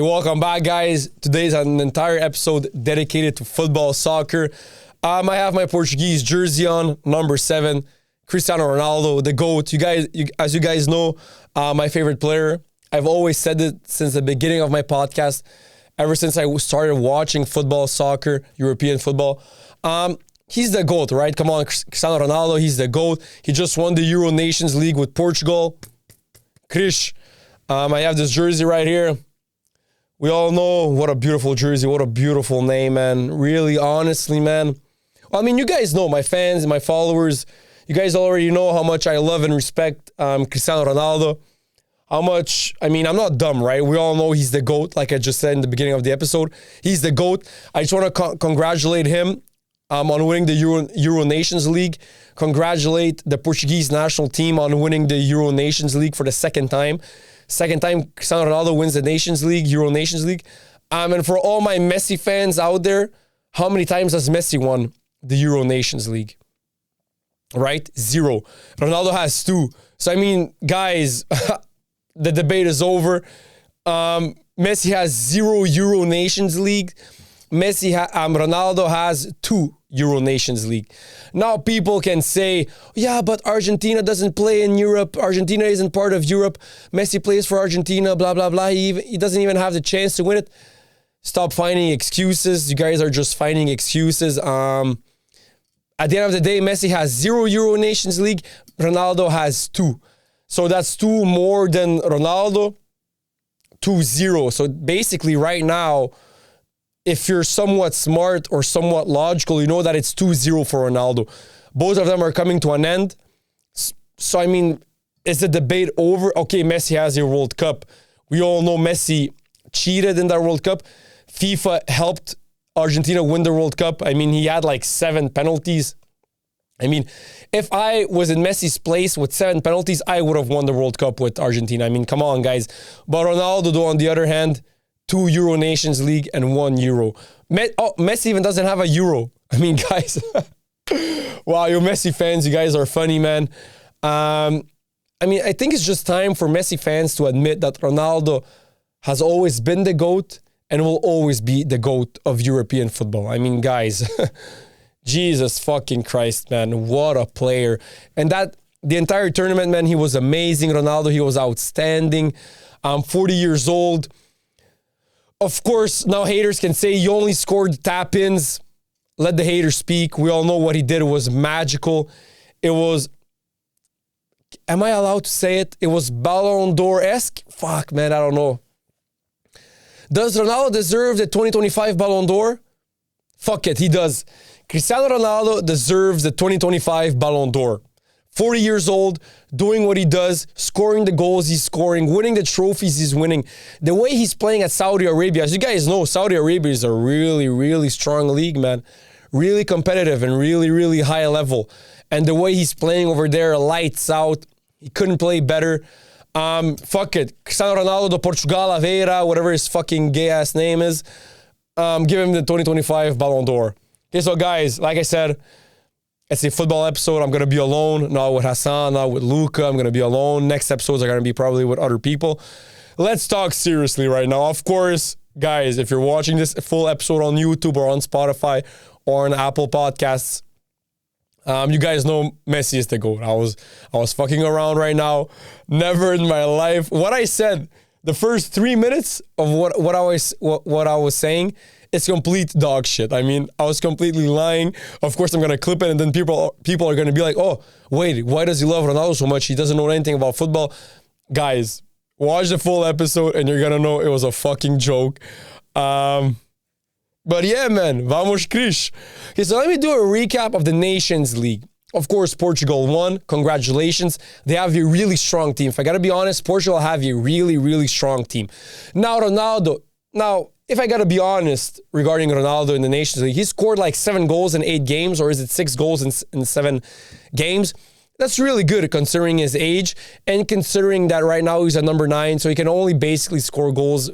Okay, welcome back, guys. Today's an entire episode dedicated to football, soccer. I have my Portuguese jersey on, number 7, Cristiano Ronaldo, the GOAT. As you guys know, my favorite player. I've always said it since the beginning of my podcast, ever since I started watching football, soccer, European football. He's the GOAT, right? Come on, Cristiano Ronaldo, he's the GOAT. He just won the Euro Nations League with Portugal. Cris. I have this jersey right here. We all know what a beautiful jersey, what a beautiful name, man. Really, honestly, man. I mean, you guys know, my fans, my followers, you guys already know how much I love and respect Cristiano Ronaldo. How much, I mean, I'm not dumb, right? We all know he's the GOAT, like I just said in the beginning of the episode. He's the GOAT. I just want to congratulate him on winning the Euro Nations League. Congratulate the Portuguese national team on winning the Euro Nations League for the second time. Second time Cristiano Ronaldo wins the Nations League, Euro Nations League. And for all my Messi fans out there, how many times has Messi won the Euro Nations League? Right? 0. Ronaldo has 2. So, I mean, guys, the debate is over. Messi has 0 Euro Nations League. Ronaldo has 2 Euro Nations League. Now people can say, yeah, but Argentina doesn't play in Europe. Argentina isn't part of Europe. Messi plays for Argentina, blah, blah, blah. He doesn't even have the chance to win it. Stop finding excuses. You guys are just finding excuses. At the end of the day, Messi has 0 Euro Nations League. Ronaldo has 2. So that's 2 more than Ronaldo. 2-0. So basically right now, if you're somewhat smart or somewhat logical, you know that it's 2-0 for Ronaldo. Both of them are coming to an end. So, I mean, is the debate over? Okay, Messi has a World Cup. We all know Messi cheated in that World Cup. FIFA helped Argentina win the World Cup. I mean, he had like 7 penalties. I mean, if I was in Messi's place with 7 penalties, I would have won the World Cup with Argentina. I mean, come on, guys. But Ronaldo, though, on the other hand, 2 Euro Nations League and 1 Euro. Messi even doesn't have a Euro. I mean, guys. Wow, you Messi fans, you guys are funny, man. I mean, I think it's just time for Messi fans to admit that Ronaldo has always been the GOAT and will always be the GOAT of European football. I mean, guys, Jesus fucking Christ, man. What a player. And the entire tournament, man, he was amazing. Ronaldo, he was outstanding. 40 years old. Of course, now haters can say you only scored tap-ins. Let the haters speak. We all know what he did was magical. It was, am I allowed to say it? It was Ballon d'Or-esque? Fuck, man, I don't know. Does Ronaldo deserve the 2025 Ballon d'Or? Fuck it, he does. Cristiano Ronaldo deserves the 2025 Ballon d'Or. 40 years old, doing what he does, scoring the goals he's scoring, winning the trophies he's winning. The way he's playing at Saudi Arabia, as you guys know, Saudi Arabia is a really, really strong league, man. Really competitive and really, really high level. And the way he's playing over there, lights out. He couldn't play better. Fuck it. Cristiano Ronaldo de Portugal, Aveira, whatever his fucking gay-ass name is. Give him the 2025 Ballon d'Or. Okay, so guys, like I said, it's a football episode. I'm going to be alone, not with Hassan, not with Luca. I'm going to be alone. Next episodes are going to be probably with other people. Let's talk seriously right now. Of course, guys, if you're watching this full episode on YouTube or on Spotify or on Apple Podcasts, you guys know Messi is the GOAT. I was fucking around right now. Never in my life. What I said, the first 3 minutes of what I was saying, it's complete dog shit. I mean, I was completely lying. Of course, I'm going to clip it, and then people are going to be like, oh, wait, why does he love Ronaldo so much? He doesn't know anything about football. Guys, watch the full episode, and you're going to know it was a fucking joke. But yeah, man, vamos, Cris. Okay, so let me do a recap of the Nations League. Of course, Portugal won. Congratulations. They have a really strong team. If I got to be honest, Portugal have a really, really strong team. Now, Ronaldo. If I got to be honest regarding Ronaldo in the Nations League, he scored like 7 goals in 8 games, or is it 6 goals in 7 games? That's really good considering his age and considering that right now he's at number 9, so he can only basically score goals.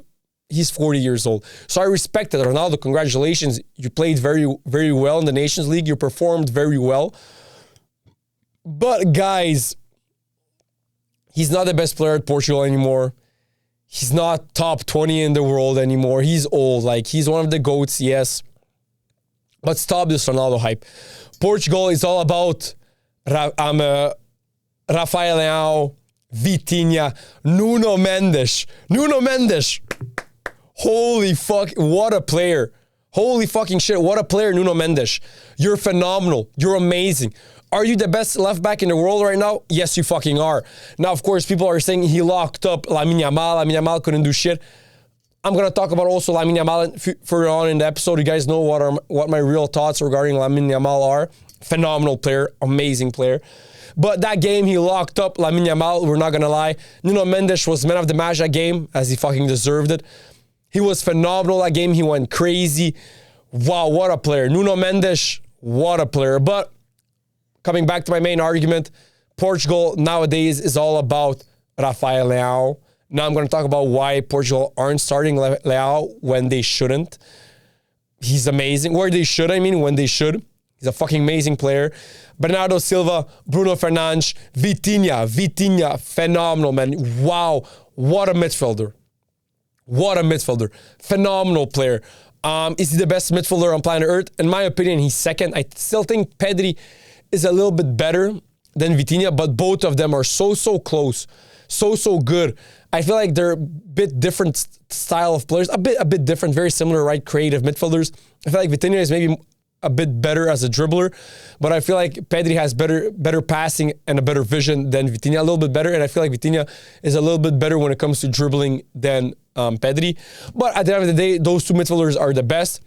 He's 40 years old. So I respect that. Ronaldo, congratulations. You played very, very well in the Nations League. You performed very well. But guys, he's not the best player at Portugal anymore. He's not top 20 in the world anymore. He's old. Like, he's one of the GOATs, yes. But stop this Ronaldo hype. Portugal is all about Rafael Leão, Vitinha, Nuno Mendes. Nuno Mendes. Holy fuck, what a player. Holy fucking shit, what a player, Nuno Mendes. You're phenomenal. You're amazing. Are you the best left back in the world right now? Yes, you fucking are. Now, of course, people are saying he locked up Lamine Yamal. Lamine Yamal couldn't do shit. I'm going to talk about also Lamine Yamal further on in the episode. You guys know what my real thoughts regarding Lamine Yamal are. Phenomenal player, amazing player. But that game, he locked up Lamine Yamal, we're not going to lie. Nuno Mendes was man of the match that game, as he fucking deserved it. He was phenomenal that game. He went crazy. Wow, what a player. Nuno Mendes, what a player. But coming back to my main argument, Portugal nowadays is all about Rafael Leão. Now I'm going to talk about why Portugal aren't starting Leão when they shouldn't. He's amazing. When they should. He's a fucking amazing player. Bernardo Silva, Bruno Fernandes, Vitinha, phenomenal, man. Wow, what a midfielder. What a midfielder. Phenomenal player. Is he the best midfielder on planet Earth? In my opinion, he's second. I still think Pedri is a little bit better than Vitinha, but both of them are so close. So good. I feel like they're a bit different style of players. A bit different, very similar, right? Creative midfielders. I feel like Vitinha is maybe a bit better as a dribbler, but I feel like Pedri has better passing and a better vision than Vitinha, a little bit better, and I feel like Vitinha is a little bit better when it comes to dribbling than Pedri. But at the end of the day, those two midfielders are the best.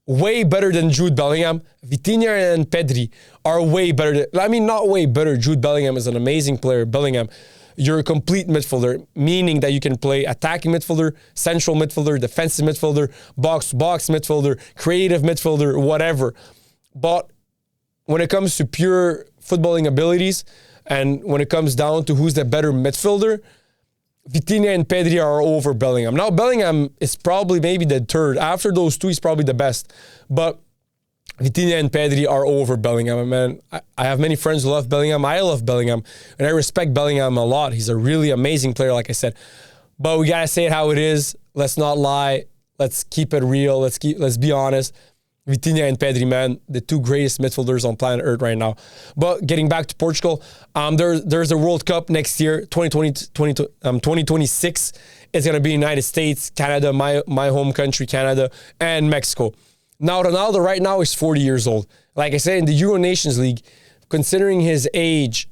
Way better than Jude Bellingham. Vitinha and Pedri are way better. Not way better. Jude Bellingham is an amazing player. Bellingham, you're a complete midfielder, meaning that you can play attacking midfielder, central midfielder, defensive midfielder, box-to-box midfielder, creative midfielder, whatever. But when it comes to pure footballing abilities and when it comes down to who's the better midfielder, Vitinha and Pedri are over Bellingham. Now, Bellingham is probably maybe the third. After those two, he's probably the best. But Vitinha and Pedri are over Bellingham. Man, I have many friends who love Bellingham. I love Bellingham, and I respect Bellingham a lot. He's a really amazing player, like I said. But we gotta say it how it is. Let's not lie. Let's keep it real. Let's be honest. Vitinha and Pedri, man, the two greatest midfielders on planet Earth right now. But getting back to Portugal, there's a World Cup next year, 2026. It's gonna be United States, Canada, my home country, Canada, and Mexico. Now, Ronaldo right now is 40 years old. Like I said, in the Euro Nations League, considering his age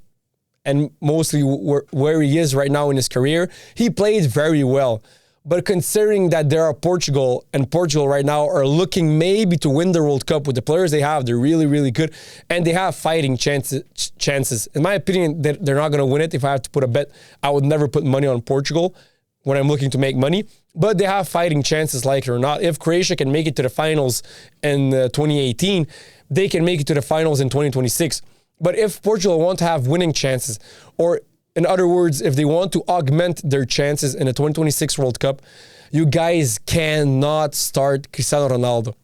and mostly where he is right now in his career, he played very well. But considering that there are Portugal right now are looking maybe to win the World Cup with the players they have, they're really, really good, and they have fighting chances. In my opinion, they're not going to win it. If I have to put a bet, I would never put money on Portugal when I'm looking to make money. But they have fighting chances, like it or not. If Croatia can make it to the finals in 2018, they can make it to the finals in 2026. But if Portugal want to have winning chances, or in other words, if they want to augment their chances in the 2026 World Cup, you guys cannot start Cristiano Ronaldo.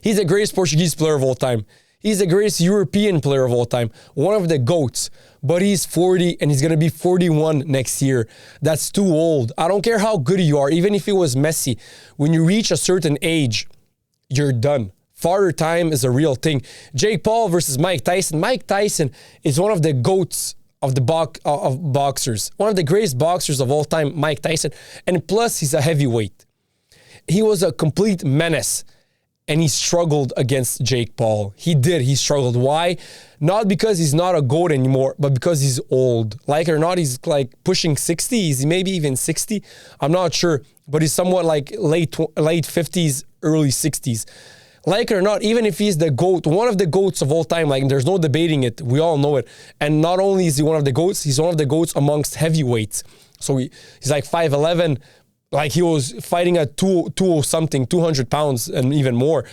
He's the greatest Portuguese player of all time. He's the greatest European player of all time. One of the GOATs. But he's 40 and he's going to be 41 next year. That's too old. I don't care how good you are. Even if it was Messi, when you reach a certain age, you're done. Father time is a real thing. Jake Paul versus Mike Tyson. Mike Tyson is one of the GOATs of boxers. One of the greatest boxers of all time, Mike Tyson. And plus, he's a heavyweight. He was a complete menace. And he struggled against Jake Paul. He did. He struggled. Why? Not because he's not a GOAT anymore, but because he's old. Like it or not, he's like pushing 60. He's maybe even 60. I'm not sure. But he's somewhat like late 50s, early 60s. Like it or not, even if he's the GOAT, one of the GOATs of all time, like there's no debating it. We all know it. And not only is he one of the GOATs, he's one of the GOATs amongst heavyweights. So he's like 5'11", like he was fighting at 200 pounds and even more.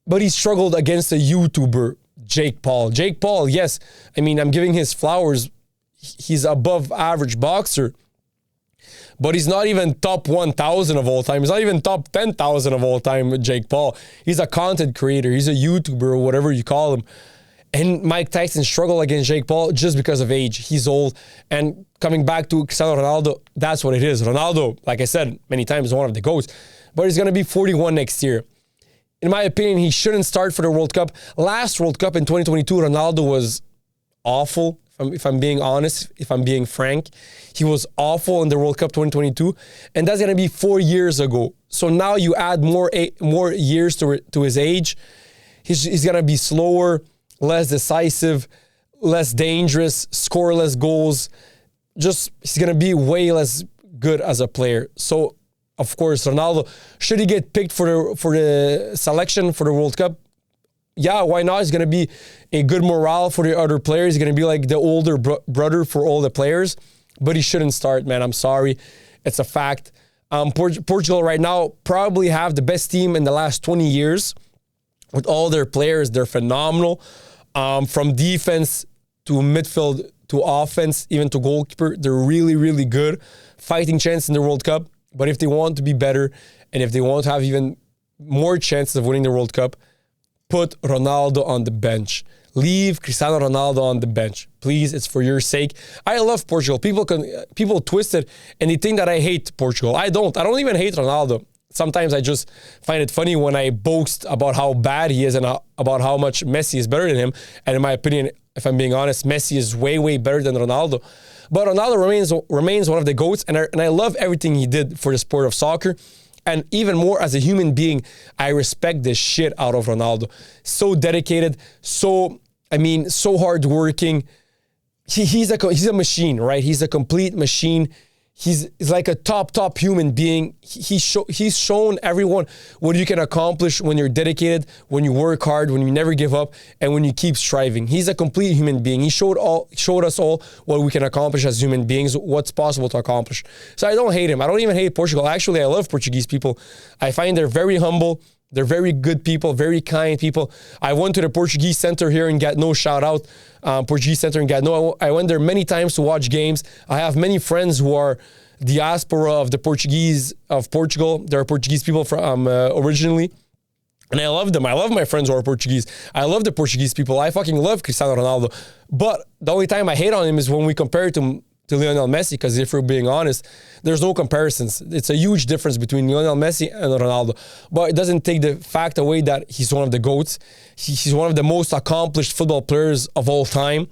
But he struggled against a YouTuber, Jake Paul. Jake Paul, yes, I mean, I'm giving his flowers. He's above average boxer. But he's not even top 1,000 of all time. He's not even top 10,000 of all time with Jake Paul. He's a content creator. He's a YouTuber or whatever you call him. And Mike Tyson struggled against Jake Paul just because of age. He's old. And coming back to Cristiano Ronaldo, that's what it is. Ronaldo, like I said many times, is one of the GOATs. But he's going to be 41 next year. In my opinion, he shouldn't start for the World Cup. Last World Cup in 2022, Ronaldo was awful. If I'm being honest, if I'm being frank, he was awful in the World Cup 2022. And that's going to be 4 years ago. So now you add more years to his age. He's going to be slower, less decisive, less dangerous, score less goals. Just, he's going to be way less good as a player. So, of course, Ronaldo, should he get picked for the selection for the World Cup? Yeah, why not? He's going to be a good morale for the other players. He's going to be like the older brother for all the players. But he shouldn't start, man. I'm sorry. It's a fact. Portugal right now probably have the best team in the last 20 years. With all their players, they're phenomenal. From defense to midfield to offense, even to goalkeeper, they're really, really good. Fighting chance in the World Cup. But if they want to be better, and if they want to have even more chances of winning the World Cup, put Ronaldo on the bench. Leave Cristiano Ronaldo on the bench. Please, it's for your sake. I love Portugal. People twist it and they think that I hate Portugal. I don't. I don't even hate Ronaldo. Sometimes I just find it funny when I boast about how bad he is and about how much Messi is better than him. And in my opinion, if I'm being honest, Messi is way, way better than Ronaldo. But Ronaldo remains one of the GOATs, and I love everything he did for the sport of soccer. And even more as a human being, I respect the shit out of Ronaldo. So dedicated, so hardworking. He's a machine, right? He's a complete machine. He's like a top human being. He's shown everyone what you can accomplish when you're dedicated, when you work hard, when you never give up, and when you keep striving. He's a complete human being. He showed us all what we can accomplish as human beings, what's possible to accomplish. So I don't hate him. I don't even hate Portugal. Actually, I love Portuguese people. I find they're very humble. They're very good people, very kind people. I went to the Portuguese Center here in Gatineau, shout out, Portuguese Center in Gatineau. I went there many times to watch games. I have many friends who are diaspora of the Portuguese of Portugal. There are Portuguese people from originally. And I love them. I love my friends who are Portuguese. I love the Portuguese people. I fucking love Cristiano Ronaldo. But the only time I hate on him is when we compare it to Lionel Messi, because if we're being honest, there's no comparisons. It's a huge difference between Lionel Messi and Ronaldo. But it doesn't take the fact away that he's one of the GOATs. He's one of the most accomplished football players of all time.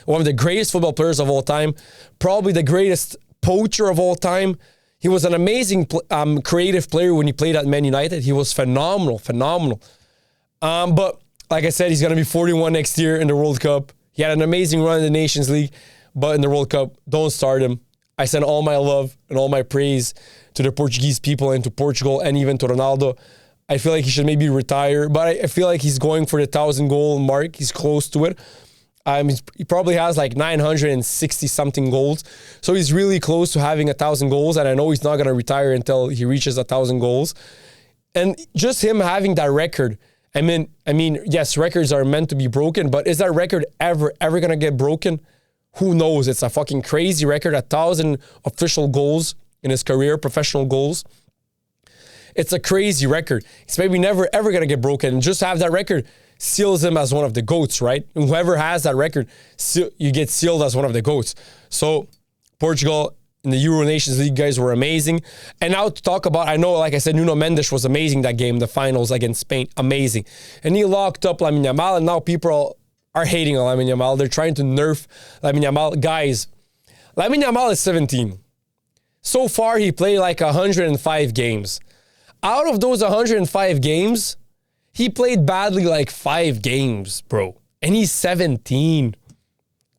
One of the greatest football players of all time. Probably the greatest poacher of all time. He was an amazing creative player when he played at Man United. He was phenomenal. But like I said, he's going to be 41 next year in the World Cup. He had an amazing run in the Nations League. But in the World Cup, don't start him. I send all my love and all my praise to the Portuguese people and to Portugal and even to Ronaldo. I feel like he should maybe retire, but I feel like he's going for the 1,000-goal mark. He's close to it. He probably has like 960-something goals. So he's really close to having 1,000 goals, and I know he's not going to retire until he reaches 1,000 goals. And just him having that record, I mean, yes, records are meant to be broken, but is that record ever going to get broken? Who knows? It's a fucking crazy record, 1,000 official goals in his career, professional goals. It's a crazy record. It's maybe never, ever going to get broken. And just have that record seals him as one of the GOATs, right? And whoever has that record, you get sealed as one of the GOATs. So, Portugal in the Euro Nations League, guys, were amazing. And now to talk about, I know, like I said, Nuno Mendes was amazing that game, the finals against Spain. Amazing. And he locked up Lamine Yamal, and now people are hating on Lamine Yamal. They're trying to nerf Lamine Yamal. Guys, Lamine Yamal is 17. So far, he played like 105 games. Out of those 105 games, he played badly like 5 games, bro. And he's 17.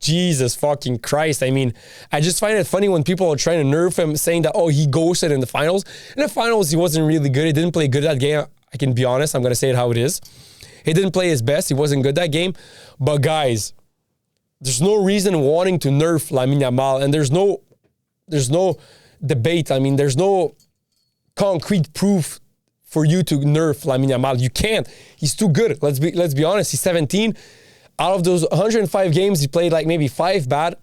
Jesus fucking Christ. I mean, I just find it funny when people are trying to nerf him, saying that, oh, he ghosted in the finals. In the finals, he wasn't really good. He didn't play good that game. I can be honest. I'm going to say it how it is. He didn't play his best. He wasn't good that game. But guys, there's no reason wanting to nerf Lamine Yamal. And there's no debate. I mean, there's no concrete proof for you to nerf Lamine Yamal. You can't. He's too good. Let's be honest. He's 17. Out of those 105 games, he played like maybe 5 bad.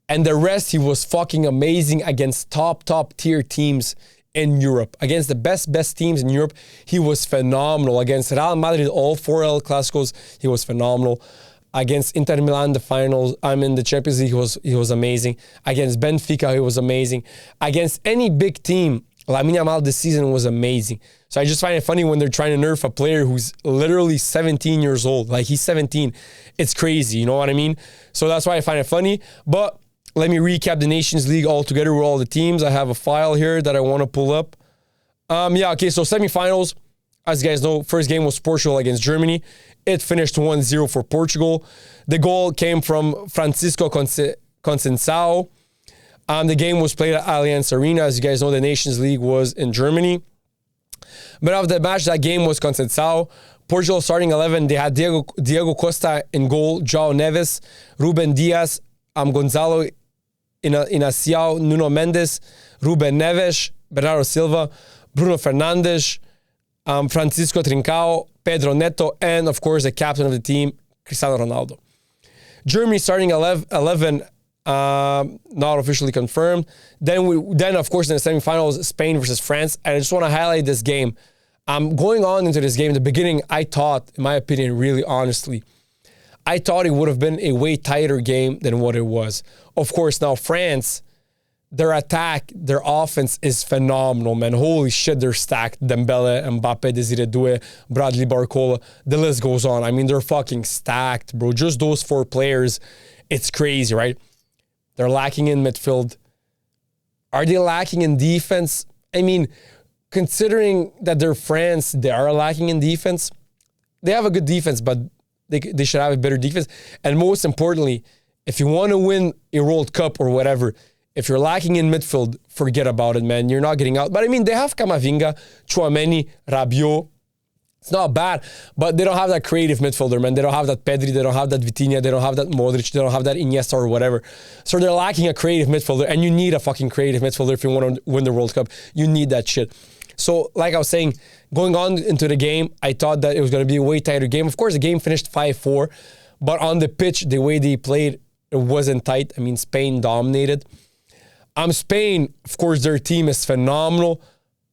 And the rest, he was fucking amazing against top tier teams in Europe. Against the best teams in Europe, he was phenomenal. Against Real Madrid, all 4 El Clásicos, he was phenomenal. Against Inter Milan, the finals, in the Champions League, he was amazing. Against Benfica, he was amazing. Against any big team, Lamine Yamal this season was amazing. So I just find it funny when they're trying to nerf a player who's literally 17 years old. Like, he's 17. It's crazy, you know what I mean? So that's why I find it funny. But let me recap the Nations League all together with all the teams. I have a file here that I want to pull up. So semifinals. As you guys know, first game was Portugal against Germany. It finished 1-0 for Portugal. The goal came from Francisco Conceição. The game was played at Allianz Arena. As you guys know, the Nations League was in Germany. But after the match, that game was Conceição. Portugal starting 11, they had Diego Costa in goal, João Neves, Ruben Dias, Gonzalo Inaciao, Nuno Mendes, Ruben Neves, Bernardo Silva, Bruno Fernandes, Francisco Trincao, Pedro Neto, and of course the captain of the team, Cristiano Ronaldo. Germany starting 11, not officially confirmed. Then of course in the semifinals, Spain versus France. And I just want to highlight this game. Going on into this game, in the beginning, I thought, in my opinion, really honestly, I thought it would have been a way tighter game than what it was. Of course, now France, their attack, their offense is phenomenal, man. Holy shit, they're stacked. Dembele, Mbappe, Desire Doué, Bradley Barcola. The list goes on. I mean, they're fucking stacked, bro. Just those 4 players, it's crazy, right? They're lacking in midfield. Are they lacking in defense? I mean, considering that they're France, they are lacking in defense. They have a good defense, but they should have a better defense. And most importantly, if you want to win a World Cup or whatever, if you're lacking in midfield, forget about it, man. You're not getting out. But I mean, they have Camavinga, Tchouaméni, Rabiot. It's not bad, but they don't have that creative midfielder, man. They don't have that Pedri, they don't have that Vitinha, they don't have that Modric, they don't have that Iniesta or whatever. So they're lacking a creative midfielder, and you need a fucking creative midfielder if you want to win the World Cup. You need that shit. So, like I was saying, going on into the game, I thought that it was going to be a way tighter game. Of course, the game finished 5-4, but on the pitch, the way they played, it wasn't tight. I mean, Spain dominated. Spain, of course, their team is phenomenal.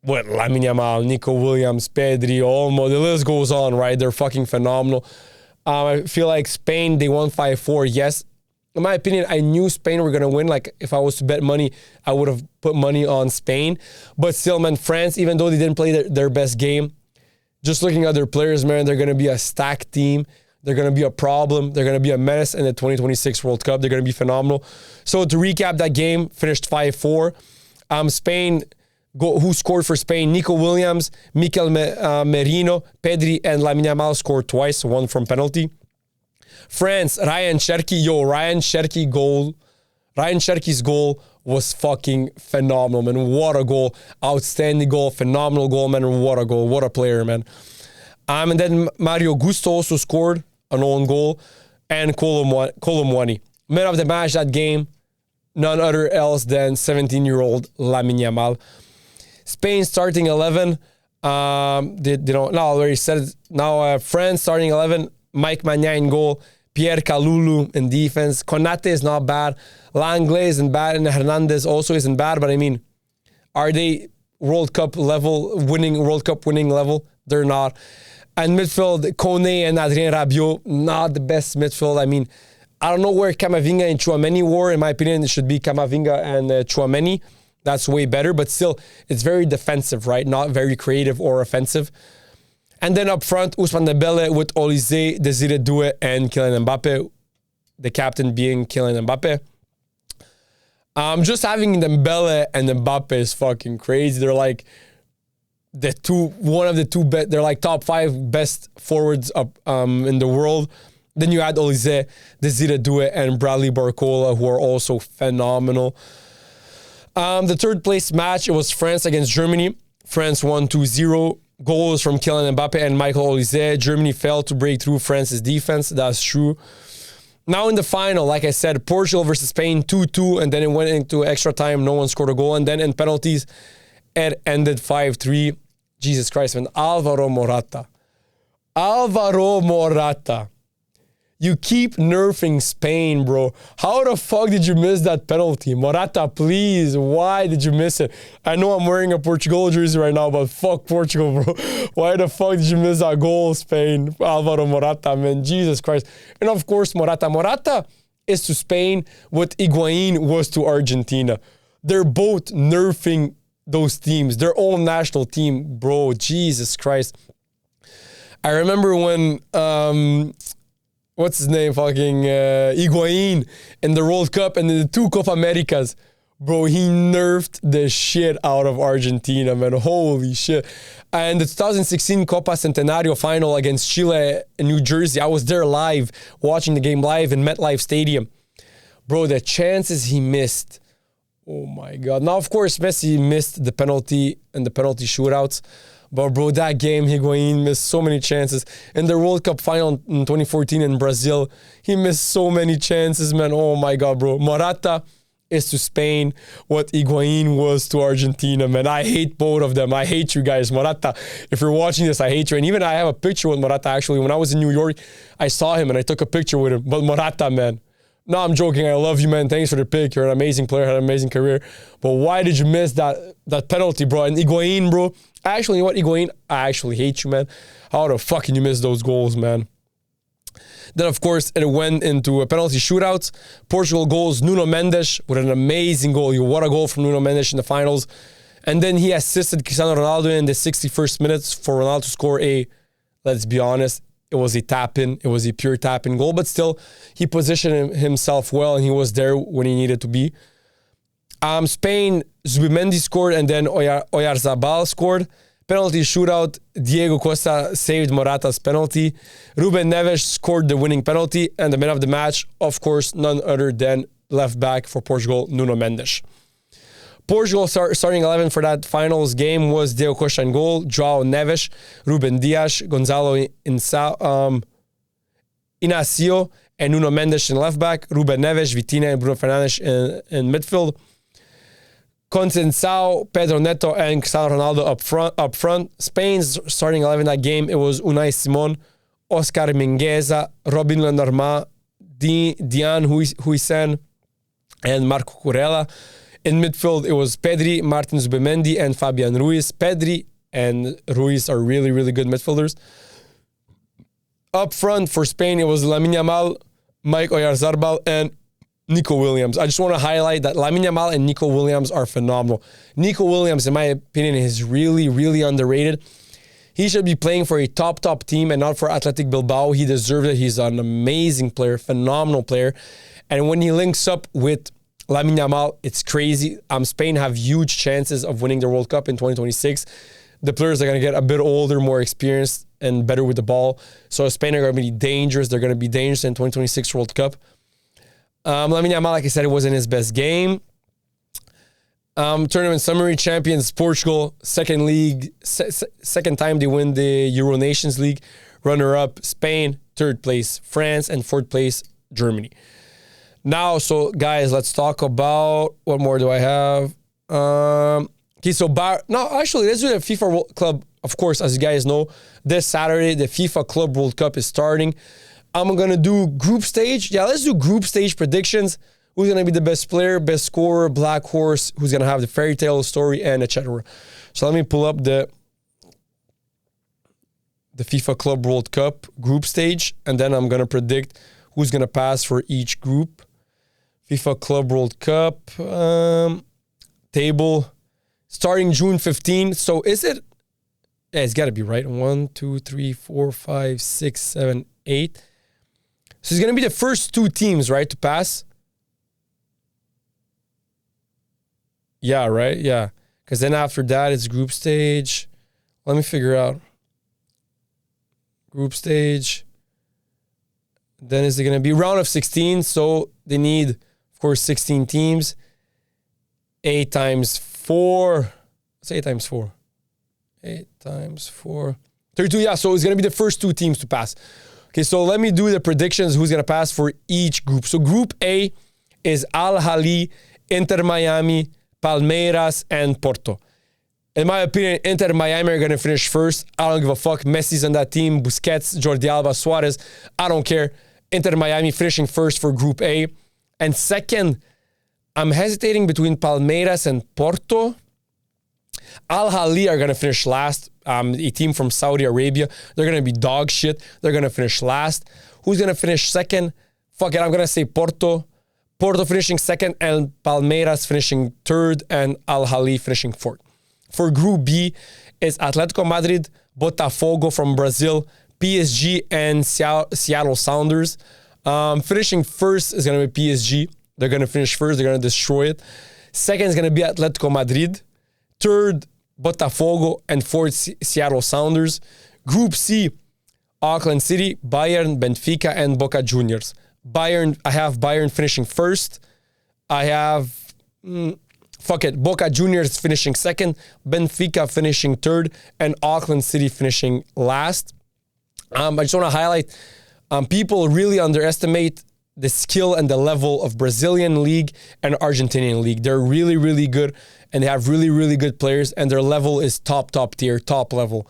With Lamine Yamal, Nico Williams, Pedri, Olmo, the list goes on, right? They're fucking phenomenal. I feel like Spain, they won 5-4, yes. In my opinion, I knew Spain were going to win. Like, if I was to bet money, I would have put money on Spain. But still, man, France, even though they didn't play their best game, just looking at their players, man, they're going to be a stacked team. They're going to be a problem. They're going to be a menace in the 2026 World Cup. They're going to be phenomenal. So to recap that game, finished 5-4. Spain, who scored for Spain? Nico Williams, Mikel Merino, Pedri, and Lamine Yamal scored twice, one from penalty. France, Ryan Cherki goal. Ryan Cherki's goal was fucking phenomenal, man. What a goal. Outstanding goal. Phenomenal goal, man. What a goal. What a player, man. And then Mario Gusto also scored an own goal. And Colomwani. Man of the match that game, none other else than 17-year-old Lamine Yamal. Spain starting 11. Already said it. Now France starting 11. Mike Maignan in goal. Pierre Kalulu in defense. Konate is not bad. Langlais isn't bad. And Hernandez also isn't bad. But I mean, are they World Cup winning level? They're not. And midfield, Kone and Adrien Rabiot, not the best midfield. I mean, I don't know where Camavinga and Tchouaméni were. In my opinion, it should be Camavinga and Tchouaméni. That's way better. But still, it's very defensive, right? Not very creative or offensive. And then up front, Ousmane Dembele with Olise, Desire Doué, and Kylian Mbappe. The captain being Kylian Mbappe. Just having Dembele and Mbappe is fucking crazy. They're like they're like top 5 best forwards up in the world. Then you add Olise, Desire Doué, and Bradley Barcola, who are also phenomenal. The third place match, it was France against Germany. France won 2-0. Goals from Kylian Mbappe and Michael Olise. Germany failed to break through France's defense. That's true. Now in the final, like I said, Portugal versus Spain, 2-2. And then it went into extra time. No one scored a goal. And then in penalties, it ended 5-3. Jesus Christ, man. Alvaro Morata. You keep nerfing Spain, bro. How the fuck did you miss that penalty? Morata, please. Why did you miss it? I know I'm wearing a Portugal jersey right now, but fuck Portugal, bro. Why the fuck did you miss that goal, Spain? Alvaro Morata, man. Jesus Christ. And of course, Morata is to Spain what Higuain was to Argentina. They're both nerfing those teams. Their own national team, bro. Jesus Christ. I remember when... what's his name? Fucking Higuain in the World Cup and in the 2 Copa Americas. Bro, he nerfed the shit out of Argentina, man. Holy shit. And the 2016 Copa Centenario final against Chile in New Jersey, I was there live, watching the game live in MetLife Stadium. Bro, the chances he missed. Oh my God. Now, of course, Messi missed the penalty and the penalty shootouts. But bro, that game, Higuain missed so many chances. In the World Cup final in 2014 in Brazil, he missed so many chances, man. Oh my God, bro. Morata is to Spain what Higuain was to Argentina, man. I hate both of them. I hate you guys. Morata, if you're watching this, I hate you. And even I have a picture with Morata, actually. When I was in New York, I saw him and I took a picture with him. But Morata, man. No, I'm joking. I love you, man. Thanks for the pick. You're an amazing player, had an amazing career. But why did you miss that penalty, bro? And Higuain, bro. Actually, you know what, Higuain? I actually hate you, man. How the fuck can you miss those goals, man? Then, of course, it went into a penalty shootout. Portugal goals, Nuno Mendes with an amazing goal. What a goal from Nuno Mendes in the finals. And then he assisted Cristiano Ronaldo in the 61st minutes for Ronaldo to score let's be honest, it was a tap-in. It was a pure tap-in goal. But still, he positioned himself well and he was there when he needed to be. Spain, Zubimendi scored and then Oyarzabal scored. Penalty shootout, Diego Costa saved Morata's penalty. Ruben Neves scored the winning penalty. And the man of the match, of course, none other than left back for Portugal, Nuno Mendes. Portugal starting 11 for that finals game was Diego Costa in goal, João Neves, Ruben Dias, Gonzalo Inacio, and Nuno Mendes in left back, Ruben Neves, Vitinha, and Bruno Fernandes in midfield. Conceição, Pedro Neto, and Cristiano Ronaldo up front. Spain's starting 11 that game, it was Unai Simon, Oscar Mingueza, Robin Lenormand, Dian Huijsen, and Marco Kurela. In midfield, it was Pedri, Martin Zubimendi, and Fabian Ruiz. Pedri and Ruiz are really, really good midfielders. Up front for Spain, it was Lamine Yamal, Mike Oyarzabal, and Nico Williams. I just want to highlight that Lamine Yamal and Nico Williams are phenomenal. Nico Williams, in my opinion, is really, really underrated. He should be playing for a top team and not for Athletic Bilbao. He deserves it. He's an amazing player, phenomenal player. And when he links up with Lamine Yamal, it's crazy. Spain have huge chances of winning the World Cup in 2026. The players are going to get a bit older, more experienced, and better with the ball. So Spain are going to be dangerous. They're going to be dangerous in 2026 World Cup. Lamine Yamal, like I said, it wasn't his best game. Tournament summary, champions Portugal, second time they win the Euro Nations League. Runner-up Spain, third place France, and fourth place Germany. Now, so guys, let's talk about, what more do I have? Let's do the FIFA World Club. Of course, as you guys know, this Saturday, the FIFA Club World Cup is starting. I'm going to do group stage. Yeah, let's do group stage predictions. Who's going to be the best player, best scorer, black horse, who's going to have the fairy tale story, and etc. So let me pull up the FIFA Club World Cup group stage, and then I'm going to predict who's going to pass for each group. FIFA Club World Cup table starting June 15. So is it? Yeah, it's got to be right. 1, 2, 3, 4, 5, 6, 7, 8. So it's going to be the first 2 teams, right, to pass? Yeah, right? Yeah. Because then after that, it's group stage. Let me figure out. Group stage. Then is it going to be round of 16? So they need, of course, 16 teams. 8 times 4. What's 8 times 4? 8 times 4. 32, yeah. So it's going to be the first 2 teams to pass. Okay, so let me do the predictions who's going to pass for each group. So Group A is Al Ahly, Inter Miami, Palmeiras, and Porto. In my opinion, Inter Miami are going to finish first. I don't give a fuck. Messi's on that team. Busquets, Jordi Alba, Suarez. I don't care. Inter Miami finishing first for Group A. And second, I'm hesitating between Palmeiras and Porto. Al Ahly are going to finish last. A team from Saudi Arabia. They're going to be dog shit. They're going to finish last. Who's going to finish second? Fuck it, I'm going to say Porto. Porto finishing second and Palmeiras finishing third and Al Ahly finishing fourth. For Group B, it's Atletico Madrid, Botafogo from Brazil, PSG, and Seattle Sounders. Finishing first is going to be PSG. They're going to finish first. They're going to destroy it. Second is going to be Atletico Madrid. Third, Botafogo. And fourth, Seattle Sounders. Group C, Auckland City, Bayern, Benfica, and Boca Juniors. I have Bayern finishing first. I have, Boca Juniors finishing second. Benfica finishing third. And Auckland City finishing last. I just want to highlight, people really underestimate the skill and the level of Brazilian league and Argentinian league. They're really, really good, and they have really, really good players, and their level is top tier, top level.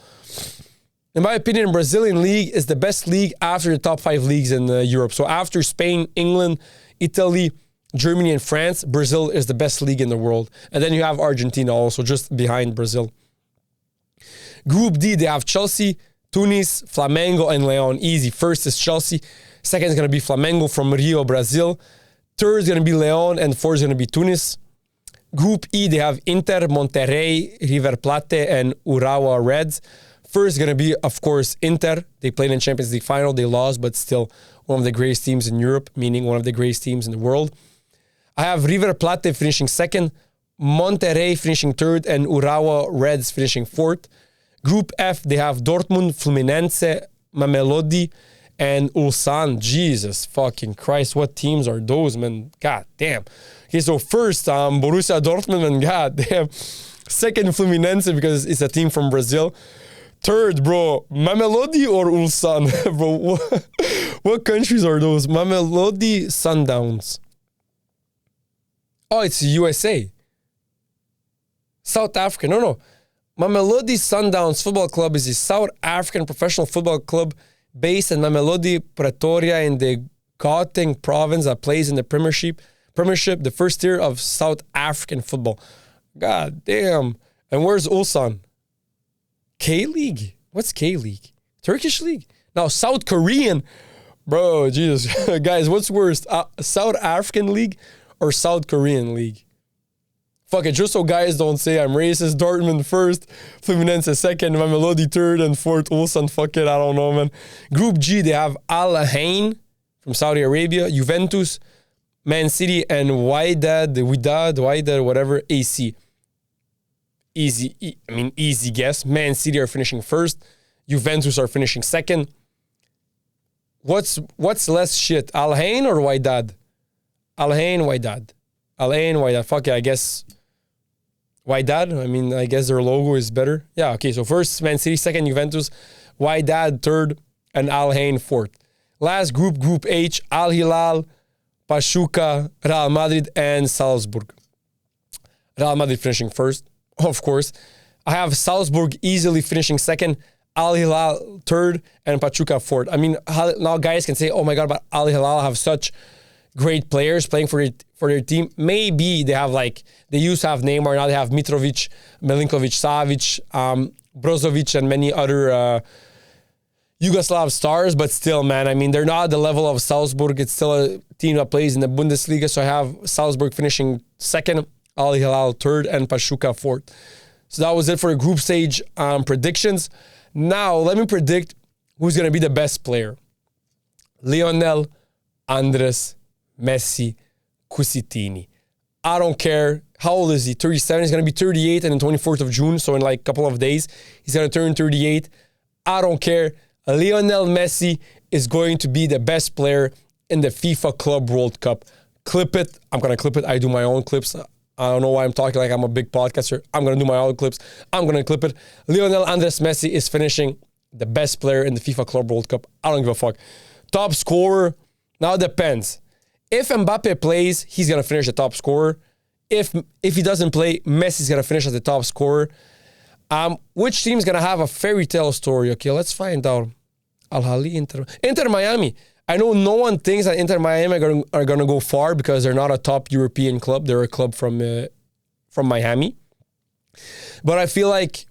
In my opinion, Brazilian league is the best league after the top 5 leagues in Europe. So after Spain, England, Italy, Germany, and France, Brazil is the best league in the world. And then you have Argentina also just behind Brazil. Group D, they have Chelsea, Tunis, Flamengo, and Leon. Easy. First is Chelsea. Second is going to be Flamengo from Rio, Brazil. Third is going to be Leon, and fourth is going to be Tunis. Group E, they have Inter, Monterrey, River Plate, and Urawa Reds. First is going to be, of course, Inter. They played in Champions League final. They lost, but still one of the greatest teams in Europe, meaning one of the greatest teams in the world. I have River Plate finishing second, Monterrey finishing third, and Urawa Reds finishing fourth. Group F, they have Dortmund, Fluminense, Mamelodi, and Ulsan. Jesus fucking Christ, what teams are those, man? God damn. Okay, so first, Borussia Dortmund, and god damn. Second, Fluminense, because it's a team from Brazil. Third, bro, Mamelodi or Ulsan? Bro, what countries are those? Mamelodi Sundowns. Oh, it's USA. South Africa. No. Mamelodi Sundowns Football Club is a South African professional football club based in Mamelodi, Pretoria in the Gauteng province that plays in the Premiership, the first tier of South African football. God damn. And where's Ulsan? K-League? What's K-League? Turkish League? No, South Korean. Bro, Jesus. Guys, what's worse? South African League or South Korean League? Fuck it, just so guys don't say I'm racist. Dortmund first, Fluminense second, Mamelodi third, and fourth, Ulsan. Fuck it, I don't know, man. Group G, they have Al Ain from Saudi Arabia, Juventus, Man City, and Wydad, whatever, AC. Easy guess. Man City are finishing first. Juventus are finishing second. What's less shit, Al Ain or Wydad? Al Ain, Wydad. Al Ain, Wydad. Fuck it, I guess Wydad. I guess their logo is better. Yeah, okay, so first Man City, second Juventus, Wydad third, and Al Ain fourth. Last group, Group H, Al Hilal, Pachuca, Real Madrid, and Salzburg. Real Madrid finishing first, of course. I have Salzburg easily finishing second, Al Hilal third, and Pachuca fourth. Now guys can say, oh my God, but Al Hilal have such great players playing for their team. Maybe they used to have Neymar, now they have Mitrovic, Milinkovic, Savic, Brozovic, and many other Yugoslav stars, but still, man, they're not at the level of Salzburg. It's still a team that plays in the Bundesliga, so I have Salzburg finishing second, Al Hilal third, and Pachuca fourth. So that was it for the group stage predictions. Now, let me predict who's going to be the best player. Lionel Andres Messi Cusitini. I don't care. How old is he? 37. He's going to be 38 on the 24th of June. So in a couple of days, he's going to turn 38. I don't care. Lionel Messi is going to be the best player in the FIFA Club World Cup. Clip it. I'm going to clip it. I do my own clips. I don't know why I'm talking like I'm a big podcaster. I'm going to do my own clips. I'm going to clip it. Lionel Andres Messi is finishing the best player in the FIFA Club World Cup. I don't give a fuck. Top scorer. Now it depends. If Mbappe plays, he's going to finish the top scorer. If he doesn't play, Messi's going to finish as the top scorer. Which team's going to have a fairy tale story? Okay, let's find out. Al Ahly, Inter Miami. I know no one thinks that Inter Miami are going to go far because they're not a top European club. They're a club from Miami. But I feel like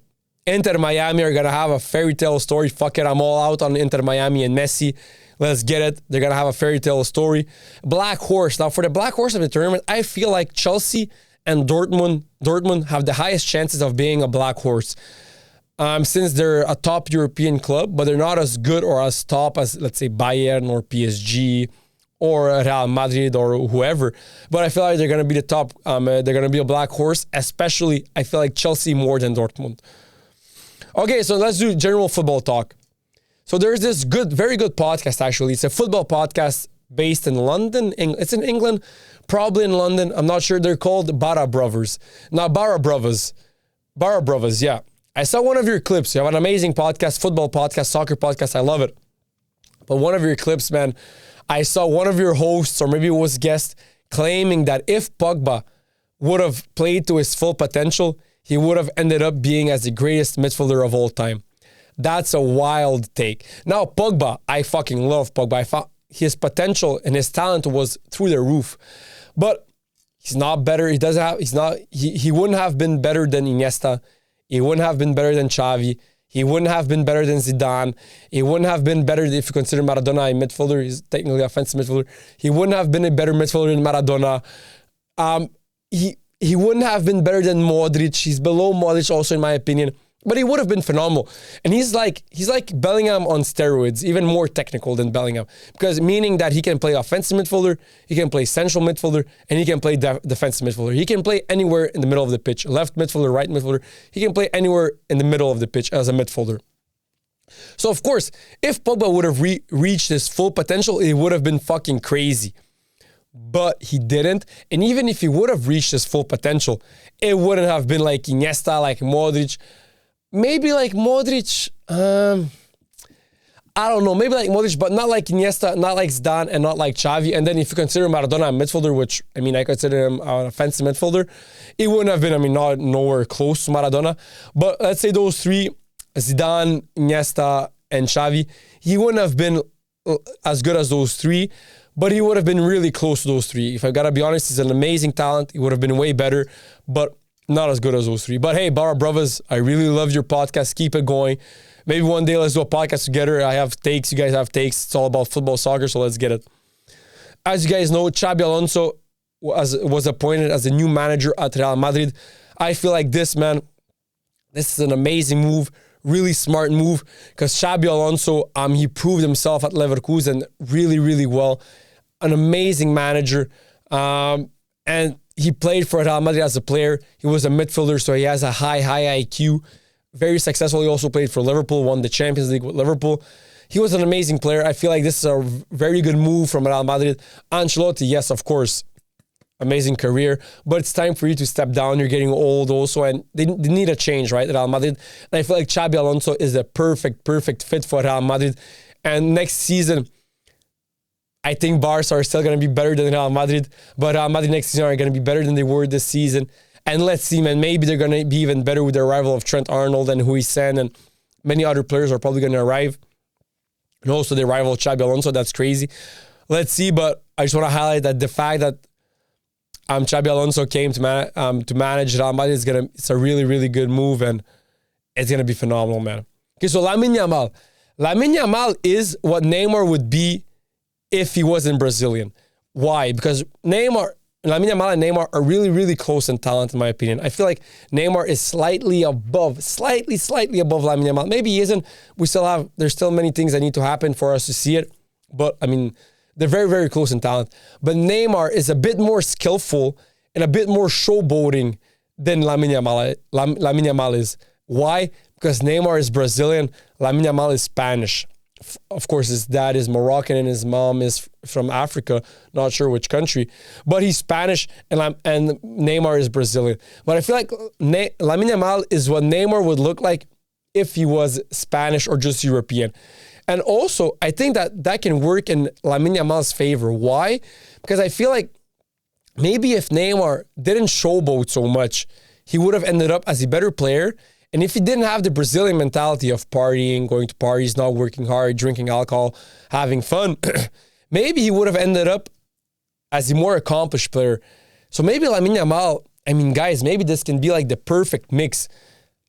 Inter Miami are going to have a fairy tale story. Fuck it, I'm all out on Inter Miami and Messi. Let's get it. They're going to have a fairy tale story. Black horse. Now, for the black horse of the tournament, I feel like Chelsea and Dortmund have the highest chances of being a black horse. Since they're a top European club, but they're not as good or as top as, let's say, Bayern or PSG or Real Madrid or whoever. But I feel like they're going to be the top. They're going to be a black horse, especially, I feel like, Chelsea more than Dortmund. Okay, so let's do general football talk. So there's this very good podcast, actually. It's a football podcast based in London. It's in England, probably in London. I'm not sure. They're called Barra Brothers. Now, Barra Brothers, yeah. I saw one of your clips. You have an amazing podcast, football podcast, soccer podcast. I love it. But one of your clips, man, I saw one of your hosts, or maybe it was guest, claiming that if Pogba would have played to his full potential, he would have ended up being as the greatest midfielder of all time. That's a wild take. Now, Pogba, I fucking love Pogba. I thought his potential and his talent was through the roof. But he's not better. He wouldn't have been better than Iniesta. He wouldn't have been better than Xavi. He wouldn't have been better than Zidane. He wouldn't have been better if you consider Maradona a midfielder. He's technically offensive midfielder. He wouldn't have been a better midfielder than Maradona. He wouldn't have been better than Modric. He's below Modric also, in my opinion. But he would have been phenomenal. And he's like Bellingham on steroids, even more technical than Bellingham. Because meaning that he can play offensive midfielder, he can play central midfielder, and he can play defensive midfielder. He can play anywhere in the middle of the pitch. Left midfielder, right midfielder. He can play anywhere in the middle of the pitch as a midfielder. So, of course, if Pogba would have reached his full potential, it would have been fucking crazy. But he didn't. And even if he would have reached his full potential, it wouldn't have been like Iniesta, like Modric. Maybe like Modric, I don't know, maybe like Modric, but not like Iniesta, not like Zidane, and not like Xavi. And then if you consider Maradona a midfielder, which, I mean, I consider him an offensive midfielder, it wouldn't have been, not nowhere close to Maradona. But let's say those three, Zidane, Iniesta, and Xavi, he wouldn't have been as good as those three, but he would have been really close to those three. If I gotta be honest, he's an amazing talent. He would have been way better, but not as good as those three. But hey, Barra Brothers, I really love your podcast. Keep it going. Maybe one day let's do a podcast together. I have takes. You guys have takes. It's all about football, soccer, so let's get it. As you guys know, Xabi Alonso was appointed as the new manager at Real Madrid. I feel like this is an amazing move. Really smart move. Because Xabi Alonso, he proved himself at Leverkusen really, really well. An amazing manager. And he played for Real Madrid as a player. He was a midfielder, so he has a high IQ. Very successful. He also played for Liverpool, won the Champions League with Liverpool. He was an amazing player. I feel like this is a very good move from Real Madrid. Ancelotti, yes, of course, amazing career, but it's time for you to step down. You're getting old also, and they need a change, right, Real Madrid? And I feel like Xabi Alonso is the perfect fit for Real Madrid. And next season, I think Barca are still going to be better than Real Madrid, but Real Madrid next season are going to be better than they were this season. And let's see, man, maybe they're going to be even better with the arrival of Trent Arnold and Huijsen, and many other players are probably going to arrive. And also the arrival of Xabi Alonso, that's crazy. Let's see, but I just want to highlight that the fact that Xabi Alonso came to manage Real Madrid it's a really, really good move, and it's going to be phenomenal, man. Okay, so Lamine Yamal. Lamine Yamal is what Neymar would be if he wasn't Brazilian. Why? Because Lamine Yamal and Neymar are really, really close in talent, in my opinion. I feel like Neymar is slightly above Lamine Yamal. Maybe he isn't. There's still many things that need to happen for us to see it. But, I mean, they're very, very close in talent. But Neymar is a bit more skillful and a bit more showboating than Lamine Yamal is. Why? Because Neymar is Brazilian, Lamine Yamal is Spanish. Of course, his dad is Moroccan and his mom is from Africa. Not sure which country. But he's Spanish and Neymar is Brazilian. But I feel like Lamine Yamal is what Neymar would look like if he was Spanish or just European. And also, I think that can work in Lamine Yamal's favor. Why? Because I feel like maybe if Neymar didn't showboat so much, he would have ended up as a better player. And if he didn't have the Brazilian mentality of partying, going to parties, not working hard, drinking alcohol, having fun, maybe he would have ended up as a more accomplished player. So maybe Lamine Yamal, I mean, guys, maybe this can be like the perfect mix.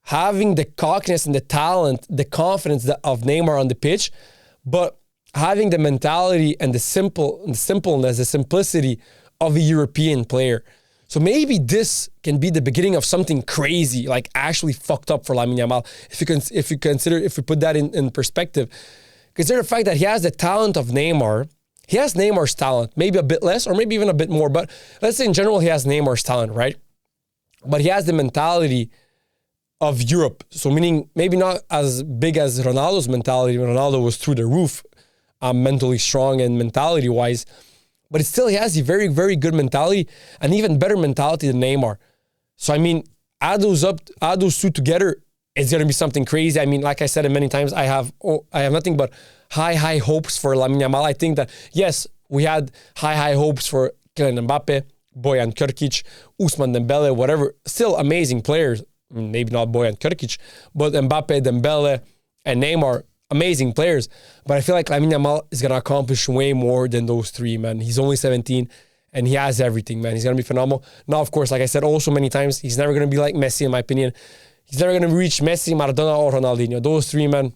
Having the cockiness and the talent, the confidence of Neymar on the pitch, but having the mentality and the simpleness, the simplicity of a European player. So maybe this can be the beginning of something crazy, like actually fucked up for Lamine Yamal. If we put that in perspective, consider the fact that he has the talent of Neymar. He has Neymar's talent, maybe a bit less or maybe even a bit more. But let's say in general, he has Neymar's talent, right? But he has the mentality of Europe. So meaning maybe not as big as Ronaldo's mentality. Ronaldo was through the roof, mentally strong and mentality-wise. But he has a very, very good mentality, and even better mentality than Neymar. So, I mean, add those two together, it's going to be something crazy. I mean, like I said many times, I have nothing but high hopes for Lamine Yamal. I think that, yes, we had high hopes for Kylian Mbappe, Bojan Krkic, Ousmane Dembele, whatever. Still amazing players. Maybe not Bojan Krkic, but Mbappe, Dembele, and Neymar, amazing players. But I feel like Lamine Yamal is going to accomplish way more than those three, man. He's only 17 and he has everything, man. He's going to be phenomenal. Now, of course, like I said also many times, he's never going to be like Messi, in my opinion. He's never going to reach Messi, Maradona, or Ronaldinho. Those three, man,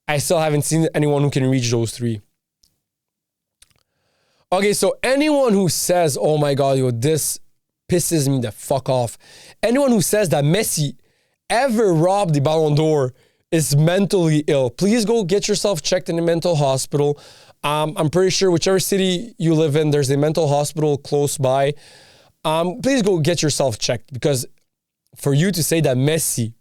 I still haven't seen anyone who can reach those three. Okay, so anyone who says, oh my God, yo, this pisses me the fuck off. Anyone who says that Messi ever robbed the Ballon d'Or is mentally ill. Please go get yourself checked in a mental hospital. I'm pretty sure whichever city you live in, there's a mental hospital close by. Please go get yourself checked, because for you to say that Messi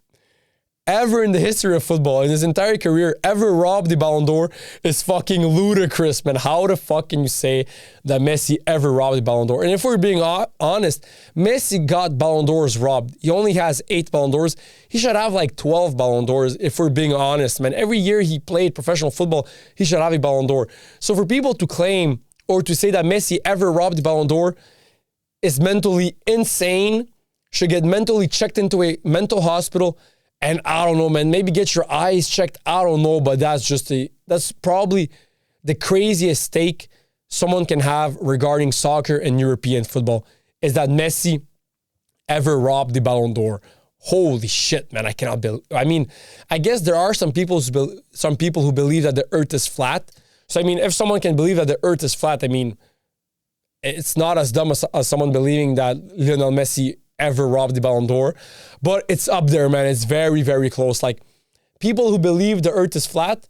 ever in the history of football, in his entire career, ever robbed the Ballon d'Or is fucking ludicrous, man. How the fuck can you say that Messi ever robbed the Ballon d'Or? And if we're being honest, Messi got Ballon d'Ors robbed. He only has 8 Ballon d'Ors. He should have like 12 Ballon d'Ors if we're being honest, man. Every year he played professional football, he should have a Ballon d'Or. So for people to claim or to say that Messi ever robbed the Ballon d'Or is mentally insane, should get mentally checked into a mental hospital. And I don't know, man, maybe get your eyes checked. I don't know, but that's probably the craziest take someone can have regarding soccer and European football, is that Messi ever robbed the Ballon d'Or. Holy shit, man, I cannot believe. I mean, I guess there are some people who believe that the earth is flat. So, I mean, if someone can believe that the earth is flat, I mean, it's not as dumb as someone believing that Lionel Messi ever robbed the Ballon d'Or, but it's up there, man. It's very, very close. Like, people who believe the earth is flat,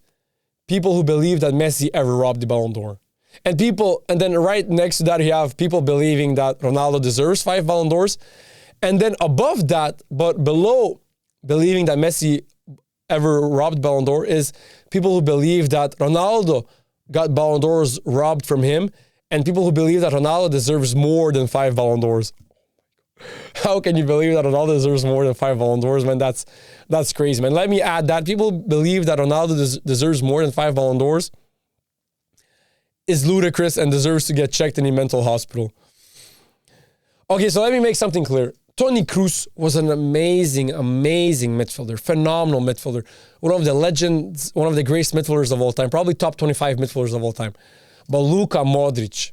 people who believe that Messi ever robbed the Ballon d'Or. And then right next to that, you have people believing that Ronaldo deserves 5 Ballon d'Ors. And then above that, but below believing that Messi ever robbed Ballon d'Or, is people who believe that Ronaldo got Ballon d'Ors robbed from him, and people who believe that Ronaldo deserves more than 5 Ballon d'Ors. How can you believe that Ronaldo deserves more than 5 Ballon d'Ors, man? That's crazy, man. Let me add that. People believe that Ronaldo deserves more than 5 Ballon d'Ors is ludicrous and deserves to get checked in a mental hospital. Okay, so let me make something clear. Toni Kroos was an amazing midfielder, phenomenal midfielder. One of the legends, one of the greatest midfielders of all time, probably top 25 midfielders of all time. But Luka Modric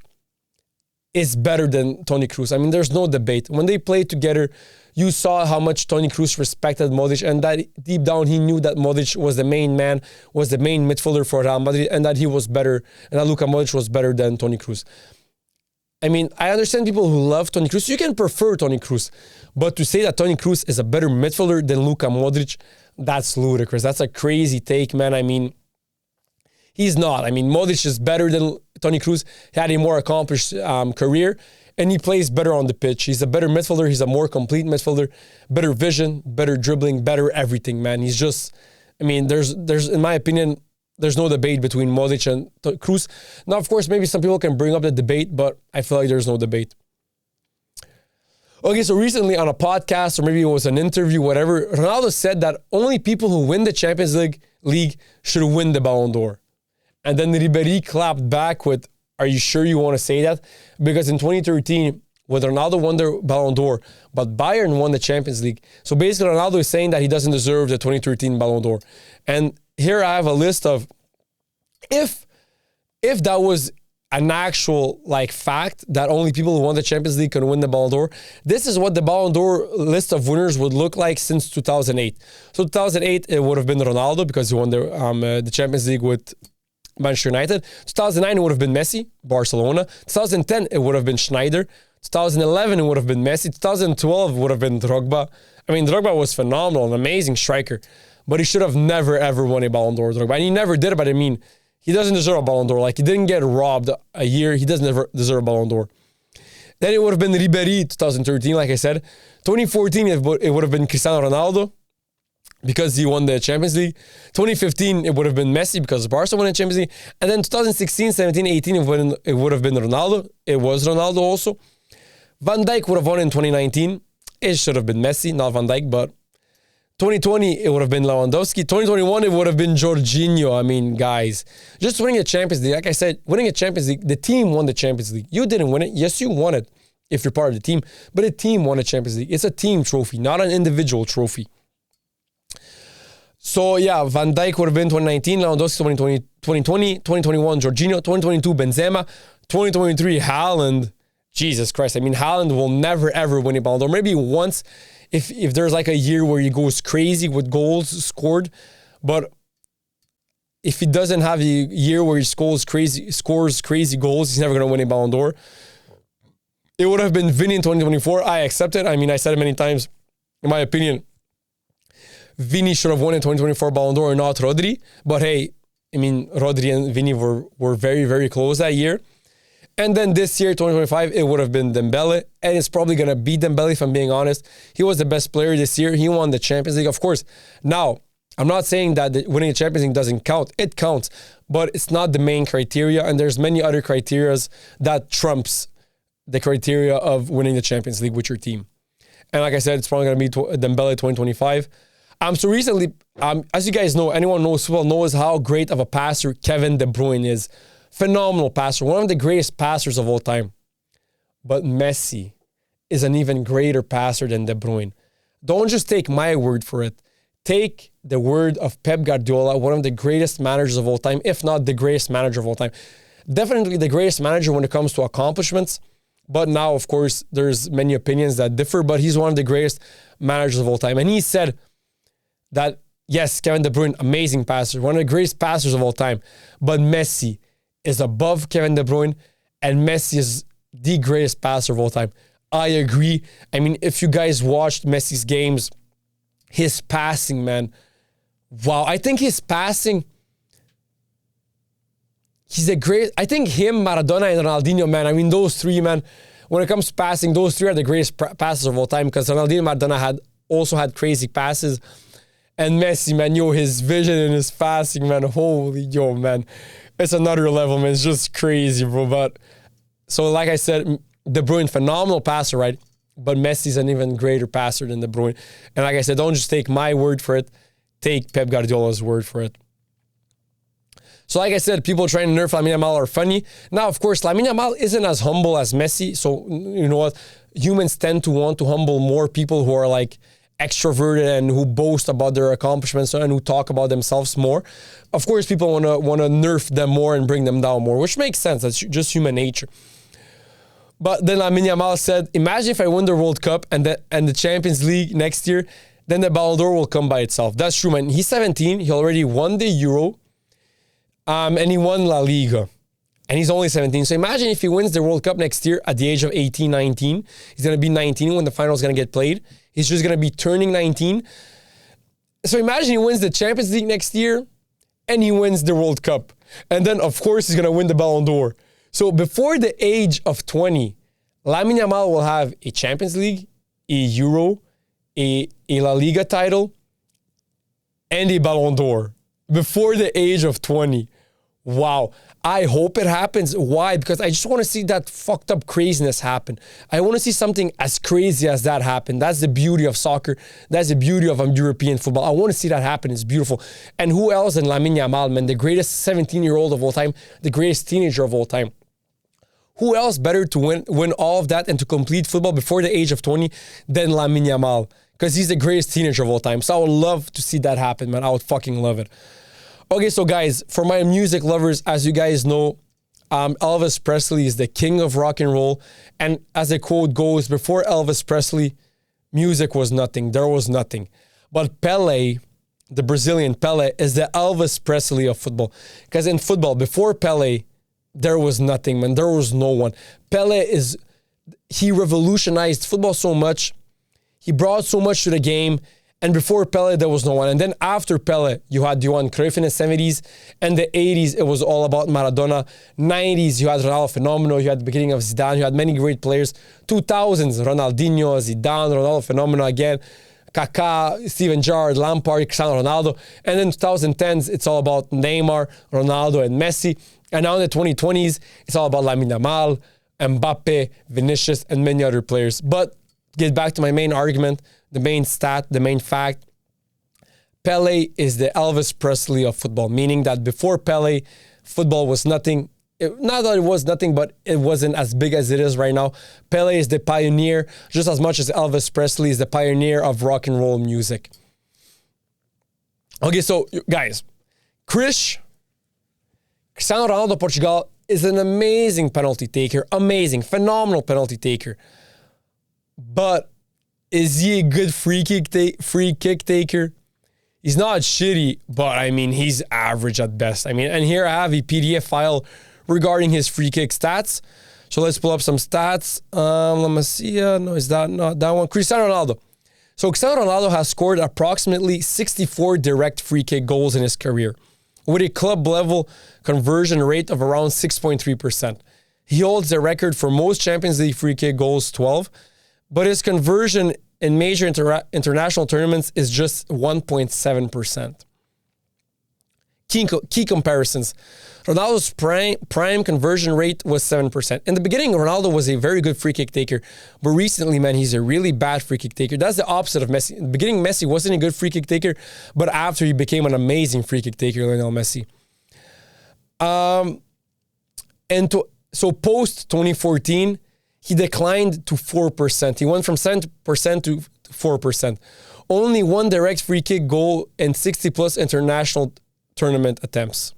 is better than Toni Kroos. I mean, there's no debate. When they played together, you saw how much Toni Kroos respected Modric, and that deep down he knew that Modric was the main man, was the main midfielder for Real Madrid, and that he was better, and that Luka Modric was better than Toni Kroos. I mean, I understand people who love Toni Kroos. You can prefer Toni Kroos, but to say that Toni Kroos is a better midfielder than Luka Modric, that's ludicrous. That's a crazy take, man. I mean, he's not. I mean, Modric is better than Toni Kroos. He had a more accomplished career, and he plays better on the pitch. He's a better midfielder. He's a more complete midfielder. Better vision, better dribbling, better everything, man. He's just, I mean, there's in my opinion, there's no debate between Modric and Kroos. Now, of course, maybe some people can bring up the debate, but I feel like there's no debate. Okay, so recently on a podcast, or maybe it was an interview, whatever, Ronaldo said that only people who win the Champions League should win the Ballon d'Or. And then Ribéry clapped back with, are you sure you want to say that? Because in 2013, when Ronaldo won the Ballon d'Or, but Bayern won the Champions League. So basically, Ronaldo is saying that he doesn't deserve the 2013 Ballon d'Or. And here I have a list of, if that was an actual fact that only people who won the Champions League can win the Ballon d'Or, this is what the Ballon d'Or list of winners would look like since 2008. So 2008, it would have been Ronaldo because he won the Champions League with Manchester United. 2009, it would have been Messi, Barcelona. 2010, it would have been Schneider. 2011, it would have been Messi. 2012 would have been Drogba. I mean, Drogba was phenomenal, an amazing striker, but he should have never, ever won a Ballon d'Or, Drogba. And he never did, but I mean, he doesn't deserve a Ballon d'Or. He didn't get robbed a year. He doesn't ever deserve a Ballon d'Or. Then it would have been Ribéry, 2013, like I said. 2014, it would have been Cristiano Ronaldo because he won the Champions League. 2015, it would have been Messi because Barca won the Champions League. And then 2016, 17, 18, it would have been Ronaldo. It was Ronaldo also. Van Dijk would have won in 2019. It should have been Messi, not Van Dijk, but 2020, it would have been Lewandowski. 2021, it would have been Jorginho. I mean, guys, just winning a Champions League. Like I said, winning a Champions League, the team won the Champions League. You didn't win it. Yes, you won it if you're part of the team, but a team won a Champions League. It's a team trophy, not an individual trophy. So, yeah, Van Dijk would have been 2019, Lewandowski 2020, 2021, Jorginho, 2022, Benzema, 2023, Haaland. Jesus Christ. I mean, Haaland will never, ever win a Ballon d'Or. Maybe once if there's a year where he goes crazy with goals scored. But if he doesn't have a year where he scores crazy goals, he's never going to win a Ballon d'Or. It would have been Vini in 2024. I accept it. I mean, I said it many times. In my opinion, Vini should have won in 2024 Ballon d'Or, not Rodri. But hey, I mean, Rodri and Vini were very, very close that year. And then this year, 2025, it would have been Dembele. And it's probably going to be Dembele, if I'm being honest. He was the best player this year. He won the Champions League, of course. Now, I'm not saying that winning the Champions League doesn't count. It counts. But it's not the main criteria. And there's many other criteria that trumps the criteria of winning the Champions League with your team. And like I said, it's probably going to be Dembele 2025. So recently, as you guys know, anyone knows football knows how great of a passer Kevin De Bruyne is. Phenomenal passer, one of the greatest passers of all time. But Messi is an even greater passer than De Bruyne. Don't just take my word for it. Take the word of Pep Guardiola, one of the greatest managers of all time, if not the greatest manager of all time. Definitely the greatest manager when it comes to accomplishments. But now, of course, there's many opinions that differ, but he's one of the greatest managers of all time. And he said that, yes, Kevin De Bruyne, amazing passer, one of the greatest passers of all time. But Messi is above Kevin De Bruyne, and Messi is the greatest passer of all time. I agree. I mean, if you guys watched Messi's games, his passing, man, wow. I think his passing, I think him, Maradona, and Ronaldinho, man, I mean, those three, man, when it comes to passing, those three are the greatest passers of all time because Ronaldinho and Maradona also had crazy passes. And Messi, man, his vision and his passing, man, holy, man. It's another level, man. It's just crazy, bro. But so, like I said, De Bruyne, phenomenal passer, right? But Messi's an even greater passer than De Bruyne. And like I said, don't just take my word for it. Take Pep Guardiola's word for it. So, like I said, people trying to nerf Lamine Yamal are funny. Now, of course, Lamine Yamal isn't as humble as Messi. So, you know what? Humans tend to want to humble more people who are extroverted and who boast about their accomplishments and who talk about themselves more. Of course, people want to nerf them more and bring them down more, which makes sense. That's just human nature. But then Lamine Yamal said, imagine if I win the World Cup and the Champions League next year, then the Ballon d'Or will come by itself. That's true, man. He's 17. He already won the Euro. And he won La Liga. And he's only 17. So imagine if he wins the World Cup next year at the age of 18, 19. He's going to be 19 when the final is going to get played. He's just going to be turning 19. So imagine he wins the Champions League next year and he wins the World Cup. And then, of course, he's going to win the Ballon d'Or. So before the age of 20, Lamine Yamal will have a Champions League, a Euro, a La Liga title, and a Ballon d'Or. Before the age of 20. Wow. I hope it happens. Why? Because I just want to see that fucked up craziness happen. I want to see something as crazy as that happen. That's the beauty of soccer. That's the beauty of European football. I want to see that happen. It's beautiful. And who else than Lamine Yamal, man? The greatest 17-year-old of all time, the greatest teenager of all time. Who else better to win all of that and to complete football before the age of 20 than Lamine Yamal? Because he's the greatest teenager of all time. So I would love to see that happen, man. I would fucking love it. Okay, so guys, for my music lovers, as you guys know, Elvis Presley is the king of rock and roll. And as the quote goes, before Elvis Presley, music was nothing. There was nothing. But Pelé, the Brazilian Pelé, is the Elvis Presley of football. Because in football, before Pelé, there was nothing, man. There was no one. He revolutionized football so much. He brought so much to the game. And before Pelé, there was no one. And then after Pelé, you had Johan Cruyff in the 70s. And the 80s, it was all about Maradona. 90s, you had Ronaldo Fenomeno. You had the beginning of Zidane. You had many great players. 2000s, Ronaldinho, Zidane, Ronaldo Fenomeno again. Kaká, Steven Gerrard, Lampard, Cristiano Ronaldo. And then 2010s, it's all about Neymar, Ronaldo, and Messi. And now in the 2020s, it's all about Lamine Yamal, Mbappe, Vinicius, and many other players. But get back to my main argument, the main stat, the main fact. Pelé is the Elvis Presley of football, meaning that before Pelé, football was nothing. Not that it was nothing, but it wasn't as big as it is right now. Pelé is the pioneer, just as much as Elvis Presley is the pioneer of rock and roll music. Okay, so guys, Cristiano Ronaldo Portugal is an amazing penalty taker, amazing, phenomenal penalty taker. But is he a good free kick taker? He's not shitty, but I mean, he's average at best. I mean, and here I have a PDF file regarding his free kick stats. So let's pull up some stats. Let me see. No, is that not that one? Cristiano Ronaldo. So Cristiano Ronaldo has scored approximately 64 direct free kick goals in his career, with a club level conversion rate of around 6.3%. He holds the record for most Champions League free kick goals, 12. But his conversion in major international tournaments is just 1.7%. Key comparisons. Ronaldo's prime conversion rate was 7%. In the beginning, Ronaldo was a very good free kick taker. But recently, man, he's a really bad free kick taker. That's the opposite of Messi. In the beginning, Messi wasn't a good free kick taker. But after, he became an amazing free kick taker, Lionel Messi. So post 2014, he declined to 4%. He went from 7% to 4%. Only one direct free kick goal in 60-plus international tournament attempts.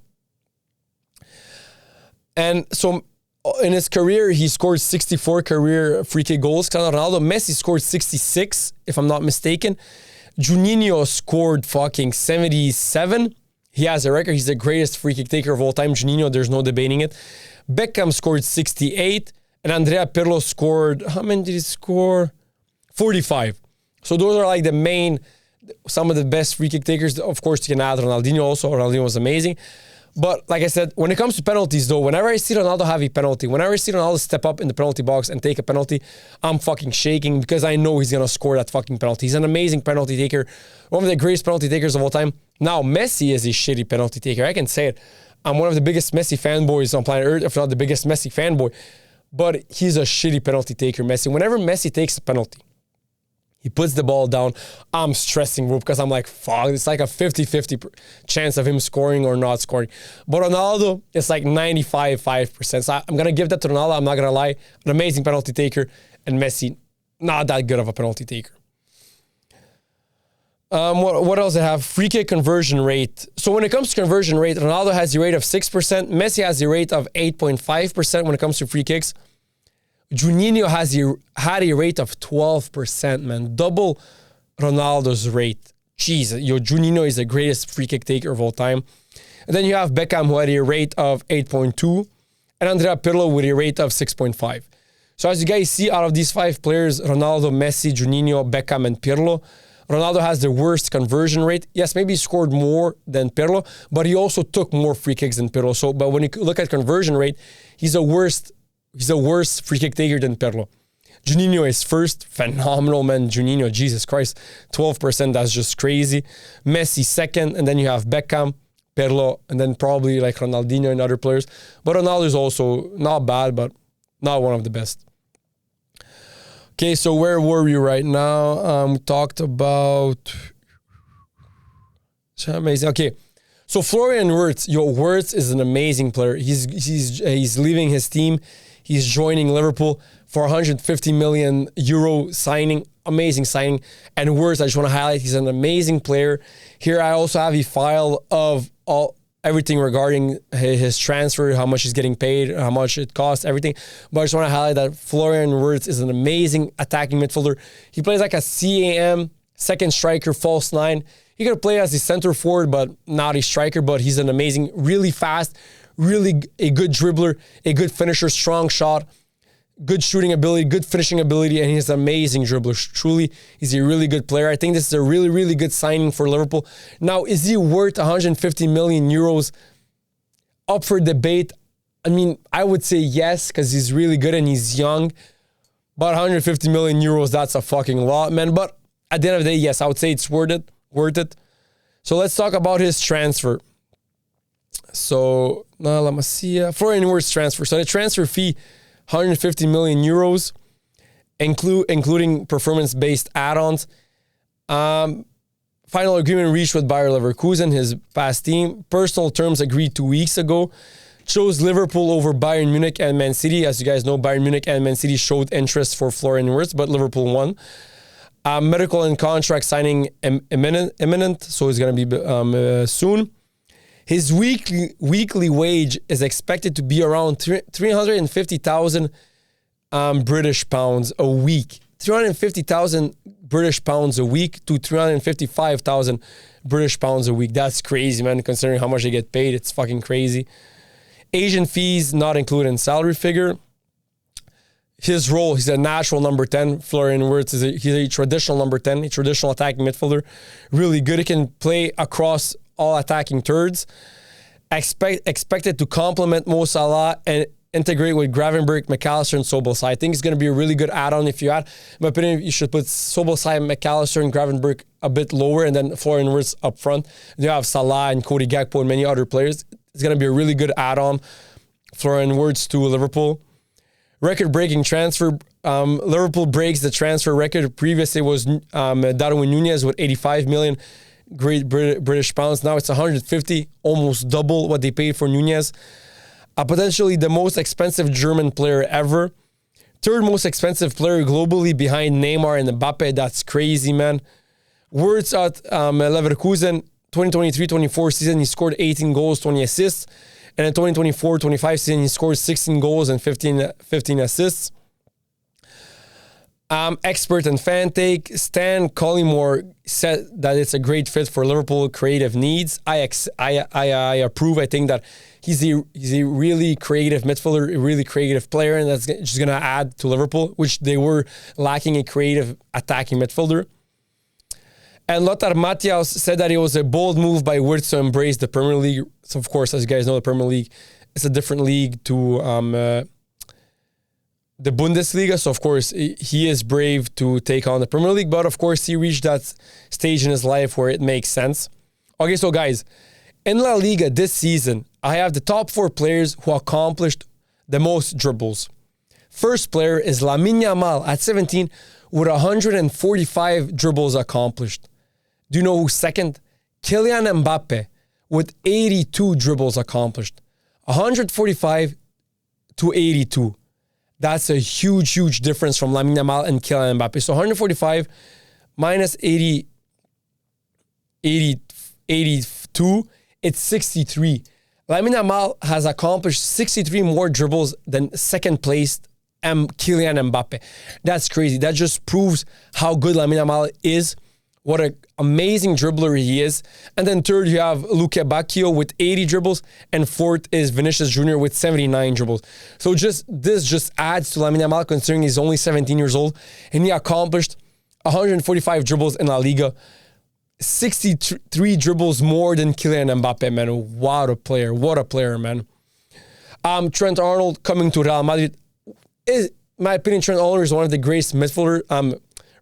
And so in his career, he scored 64 career free kick goals. Cristiano Ronaldo, Messi scored 66, if I'm not mistaken. Juninho scored fucking 77. He has a record. He's the greatest free kick taker of all time. Juninho, there's no debating it. Beckham scored 68. And Andrea Pirlo scored, how many did he score? 45. So those are like some of the best free kick takers. Of course, you can add Ronaldinho also. Ronaldinho was amazing. But like I said, when it comes to penalties though, whenever I see Ronaldo have a penalty, whenever I see Ronaldo step up in the penalty box and take a penalty, I'm fucking shaking because I know he's going to score that fucking penalty. He's an amazing penalty taker. One of the greatest penalty takers of all time. Now, Messi is a shitty penalty taker. I can say it. I'm one of the biggest Messi fanboys on planet Earth, if not the biggest Messi fanboy. But he's a shitty penalty taker, Messi. Whenever Messi takes a penalty, he puts the ball down, I'm stressing, bro, because I'm like, fuck, it's like a 50-50 chance of him scoring or not scoring. But Ronaldo, it's like 95.5%. So I'm going to give that to Ronaldo, I'm not going to lie. An amazing penalty taker. And Messi, not that good of a penalty taker. What else I have? Free kick conversion rate. So when it comes to conversion rate, Ronaldo has a rate of 6%. Messi has a rate of 8.5% when it comes to free kicks. Juninho had a rate of 12%, man. Double Ronaldo's rate. Jeez, Juninho is the greatest free kick taker of all time. And then you have Beckham, who had a rate of 8.2, and Andrea Pirlo with a rate of 6.5. So as you guys see, out of these 5 players, Ronaldo, Messi, Juninho, Beckham, and Pirlo, Ronaldo has the worst conversion rate. Yes, maybe he scored more than Pirlo, but he also took more free kicks than Pirlo. So, but when you look at conversion rate, he's a worse free kick taker than Pirlo. Juninho is first. Phenomenal, man. Juninho, Jesus Christ. 12%, that's just crazy. Messi second, and then you have Beckham, Pirlo, and then probably like Ronaldinho and other players. But Ronaldo is also not bad, but not one of the best. Okay, so where were we right now? We talked about... Amazing. Okay, so Florian Wirtz. Wirtz is an amazing player. He's leaving his team. He's joining Liverpool for 150 million euro signing. Amazing signing. And words I just want to highlight, he's an amazing player. Here I also have a file of everything regarding his transfer, how much he's getting paid, how much it costs, everything. But I just want to highlight that Florian Wirtz is an amazing attacking midfielder. He plays like a CAM, second striker, false nine. He could play as a center forward, but not a striker. But he's an amazing, really fast, really a good dribbler, a good finisher, strong shot, good shooting ability, good finishing ability, and he's an amazing dribbler. Truly, he's a really good player. I think this is a really, really good signing for Liverpool. Now, is he worth 150 million euros? Up for debate. I mean, I would say yes, because he's really good and he's young. But 150 million euros, that's a fucking lot, man. But at the end of the day, yes, I would say it's worth it. So let's talk about his transfer. So, let me see. Florian Wirtz transfer. So the transfer fee, 150 million euros, including performance-based add-ons. Final agreement reached with Bayer Leverkusen, his past team. Personal terms agreed 2 weeks ago. Chose Liverpool over Bayern Munich and Man City. As you guys know, Bayern Munich and Man City showed interest for Florian Wirtz, but Liverpool won. Medical and contract signing imminent, so it's going to be soon. His weekly wage is expected to be around 350,000 British pounds a week. 350,000 British pounds a week to 355,000 British pounds a week. That's crazy, man, considering how much they get paid. It's fucking crazy. Agent fees not included in salary figure. His role, he's a natural number 10. Florian Wirtz, he's a traditional number 10, a traditional attacking midfielder. Really good. He can play across all attacking thirds. Expected to complement Mo Salah and integrate with Gravenberch, McAllister, and Szoboszlai. I think it's going to be a really good add-on if you add. In my opinion, you should put Szoboszlai, McAllister, and Gravenberch a bit lower, and then Florian Wirtz up front. You have Salah and Cody Gakpo and many other players. It's going to be a really good add-on. Florian Wirtz to Liverpool. Record-breaking transfer. Liverpool breaks the transfer record. Previously, it was Darwin Núñez with 85 million Great British pounds. Now it's 150, almost double what they paid for Núñez. Potentially the most expensive German player ever. Third most expensive player globally behind Neymar and Mbappe. That's crazy, man. Wirtz at Leverkusen, 2023-24 season, he scored 18 goals, 20 assists. And in 2024-25 season, he scored 16 goals and 15 assists. Expert and fan take. Stan Collymore said that it's a great fit for Liverpool creative needs. I approve. I think that he's a really creative midfielder, a really creative player, and that's just going to add to Liverpool, which they were lacking a creative attacking midfielder. And Lothar Matthäus said that it was a bold move by Wirtz to embrace the Premier League. So, of course, as you guys know, the Premier League is a different league to the Bundesliga. So, of course, he is brave to take on the Premier League. But, of course, he reached that stage in his life where it makes sense. Okay, so, guys, in La Liga this season, I have the top 4 players who accomplished the most dribbles. First player is Lamine Yamal at 17 with 145 dribbles accomplished. Do you know who's second? Kylian Mbappe with 82 dribbles accomplished. 145 to 82. That's a huge, huge difference from Lamine Yamal and Kylian Mbappe. So 145 minus 82, it's 63. Lamine Yamal has accomplished 63 more dribbles than second placed Kylian Mbappe. That's crazy. That just proves how good Lamine Yamal is. What an amazing dribbler he is. And then third, you have Luke Bacchio with 80 dribbles. And fourth is Vinicius Jr. with 79 dribbles. So this just adds to Lamine Yamal, considering he's only 17 years old. And he accomplished 145 dribbles in La Liga. 63 dribbles more than Kylian Mbappe, man. What a player. What a player, man. Trent Arnold coming to Real Madrid. In my opinion, Trent Arnold is one of the greatest midfielder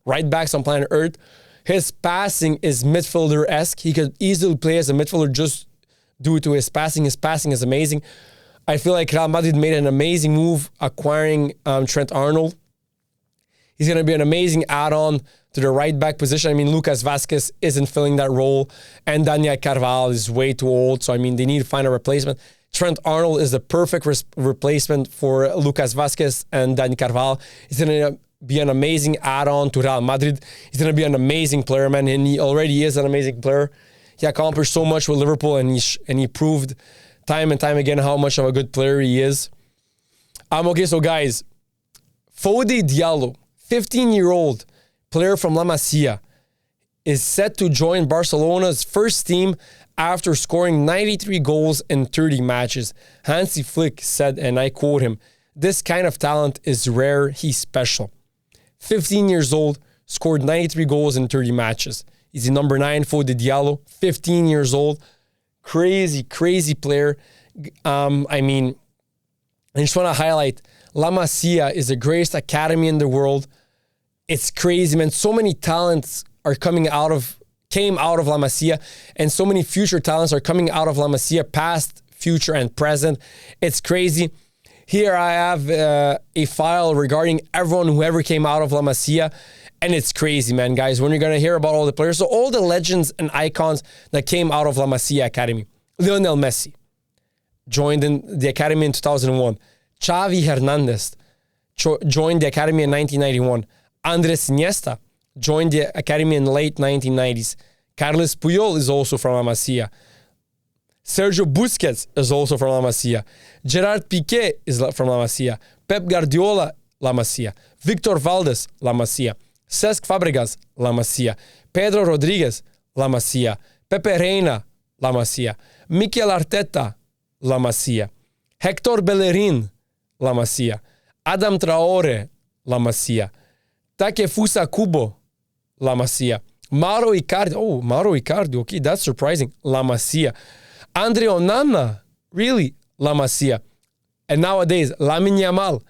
right backs on planet Earth. His passing is midfielder-esque. He could easily play as a midfielder just due to his passing. His passing is amazing. I feel like Real Madrid made an amazing move acquiring Trent Arnold. He's going to be an amazing add-on to the right back position. I mean, Lucas Vazquez isn't filling that role, and Daniel Carvajal is way too old. So, I mean, they need to find a replacement. Trent Arnold is the perfect replacement for Lucas Vazquez and Dani Carvajal. He's going to be an amazing add-on to Real Madrid. He's going to be an amazing player, man, and he already is an amazing player. He accomplished so much with Liverpool, and he proved time and time again how much of a good player he is. Okay, so guys, Fode Diallo, 15-year-old player from La Masia, is set to join Barcelona's first team after scoring 93 goals in 30 matches. Hansi Flick said, and I quote him, "This kind of talent is rare, he's special." 15 years old, scored 93 goals in 30 matches. He's the number 9 for the Diallo, 15 years old. Crazy, crazy player. I just want to highlight, La Masia is the greatest academy in the world. It's crazy, man. So many talents are came out of La Masia, and so many future talents are coming out of La Masia, past, future, and present. It's crazy. Here I have a file regarding everyone who ever came out of La Masia, and it's crazy, man, guys, when you're going to hear about all the players. So all the legends and icons that came out of La Masia Academy. Lionel Messi joined in the academy in 2001. Xavi Hernandez joined the academy in 1991. Andres Iniesta joined the academy in the late 1990s. Carles Puyol is also from La Masia. Sergio Busquets is also from La Masia. Gerard Piqué is from La Masia. Pep Guardiola, La Masia. Victor Valdés, La Masia. Cesc Fabregas, La Masia. Pedro Rodriguez, La Masia. Pepe Reina, La Masia. Mikel Arteta, La Masia. Hector Bellerin, La Masia. Adam Traore, La Masia. Takefusa Kubo, La Masia. Mauro Icardi, okay, that's surprising. La Masia. Andre Onana, really? La Masia. And nowadays, Lamine Yamal,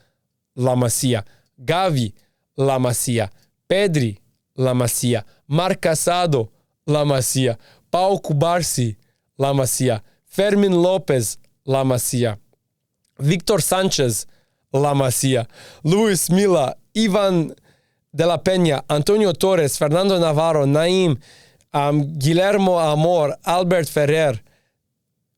La Masia. Gavi, La Masia. Pedri, La Masia. Marc Casado, La Masia. Pau Cubarsí, La Masia. Fermin Lopez, La Masia. Victor Sanchez, La Masia. Luis Milla, Ivan de la Peña, Antonio Torres, Fernando Navarro, Naim, Guillermo Amor, Albert Ferrer.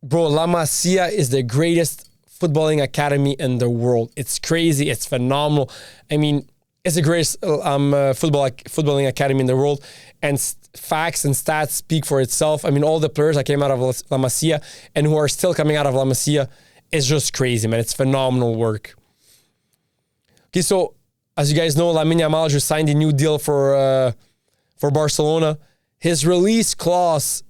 Bro, La Masia is the greatest footballing academy in the world. It's crazy. It's phenomenal. I mean, it's the greatest footballing academy in the world. And facts and stats speak for itself. I mean, all the players that came out of La Masia and who are still coming out of La Masia is just crazy, man. It's phenomenal work. Okay, so as you guys know, Lamine Yamal just signed a new deal for Barcelona. His release clause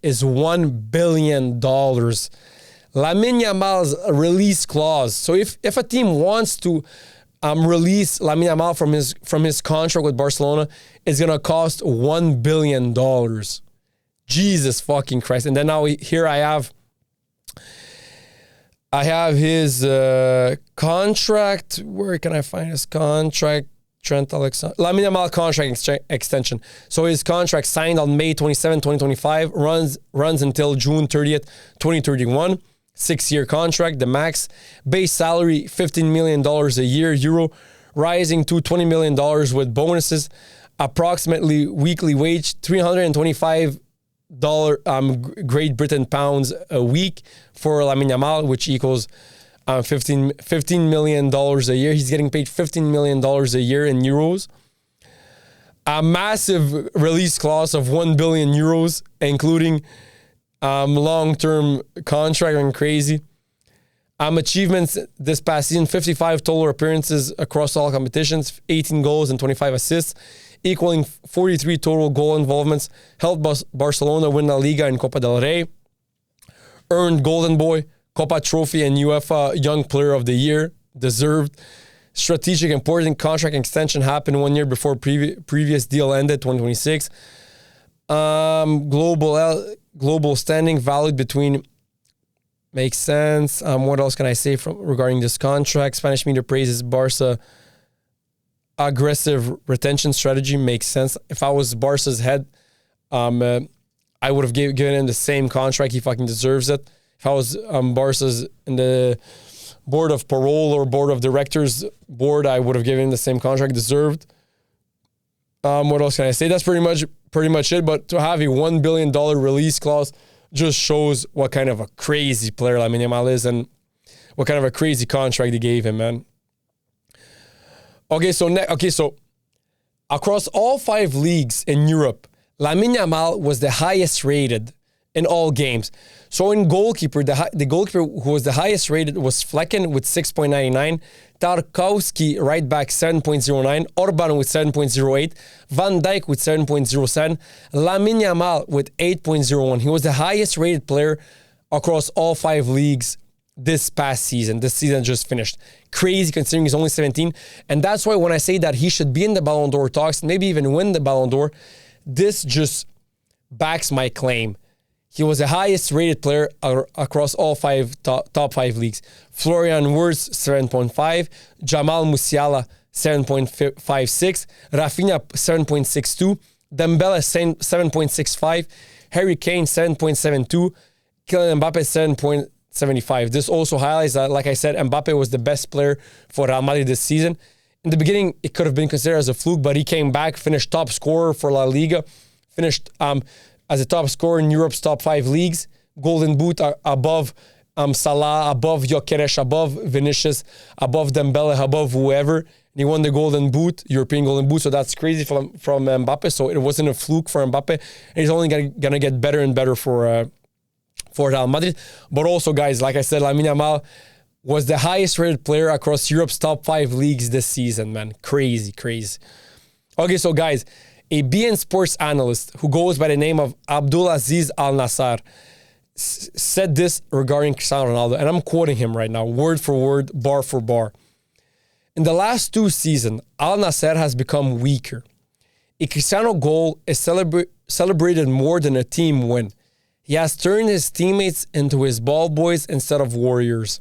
is $1 billion. Lamine Yamal's release clause. So if a team wants to release Lamine Yamal from his contract with Barcelona, it's gonna cost $1 billion. Jesus fucking Christ! And then now here I have his contract. Where can I find his contract? Trent Alexander. Lamine Yamal contract extension. So his contract signed on May 27, 2025, runs until June 30th, 2031. 6-year contract, the max. Base salary, $15 million a year, euro, rising to $20 million with bonuses. Approximately weekly wage, $325 Great Britain pounds a week for Lamine Yamal, which equals $15 million a year. He's getting paid $15 million a year in euros. A massive release clause of 1 billion euros, including long-term contract, and crazy. Achievements this past season, 55 total appearances across all competitions, 18 goals and 25 assists, equaling 43 total goal involvements, helped Barcelona win La Liga and Copa del Rey, earned Golden Boy, Copa Trophy, and UEFA Young Player of the Year, deserved. Strategic important contract extension happened 1 year before previous deal ended, 2026. Global standing valued between, makes sense. What else can I say regarding this contract? Spanish media praises Barca aggressive retention strategy, makes sense. If I was Barca's head, I would have given him the same contract. He fucking deserves it. If I was Barca's in the board of parole or board of directors board, I would have given him the same contract deserved. What else can I say? That's pretty much it. But to have a $1 billion release clause just shows what kind of a crazy player Lamine Yamal is and what kind of a crazy contract they gave him, man. Okay, so across all 5 leagues in Europe, Lamine Yamal was the highest rated in all games. So in goalkeeper, the goalkeeper who was the highest rated was Flecken with 6.99, Tarkowski right back 7.09, Orban with 7.08, Van Dijk with 7.07, Lamine Yamal with 8.01. He was the highest rated player across all 5 leagues this past season. This season just finished. Crazy considering he's only 17. And that's why when I say that he should be in the Ballon d'Or talks, maybe even win the Ballon d'Or, this just backs my claim. He was the highest rated player across all 5 top 5 leagues. Florian Wirtz, 7.5. Jamal Musiala, 7.56. Rafinha, 7.62. Dembele, 7.65. Harry Kane, 7.72. Kylian Mbappe, 7.75. This also highlights that, like I said, Mbappe was the best player for Real Madrid this season. In the beginning, it could have been considered as a fluke, but he came back, finished top scorer for La Liga, finished as a top scorer in Europe's top 5 leagues. Golden Boot above Salah, above Gyökeres, above Vinicius, above Dembele, above whoever. And he won the Golden Boot, European Golden Boot, so that's crazy from Mbappe. So it wasn't a fluke for Mbappe. And he's only going to get better and better for Real Madrid. But also, guys, like I said, Lamine Yamal was the highest rated player across Europe's top 5 leagues this season, man. Crazy. Okay, so guys, a BN Sports analyst who goes by the name of Abdulaziz Al Nassar said this regarding Cristiano Ronaldo, and I'm quoting him right now, word for word, bar for bar. In the last 2 seasons, Al Nassr has become weaker. A Cristiano goal is celebrated more than a team win. He has turned his teammates into his ball boys instead of warriors.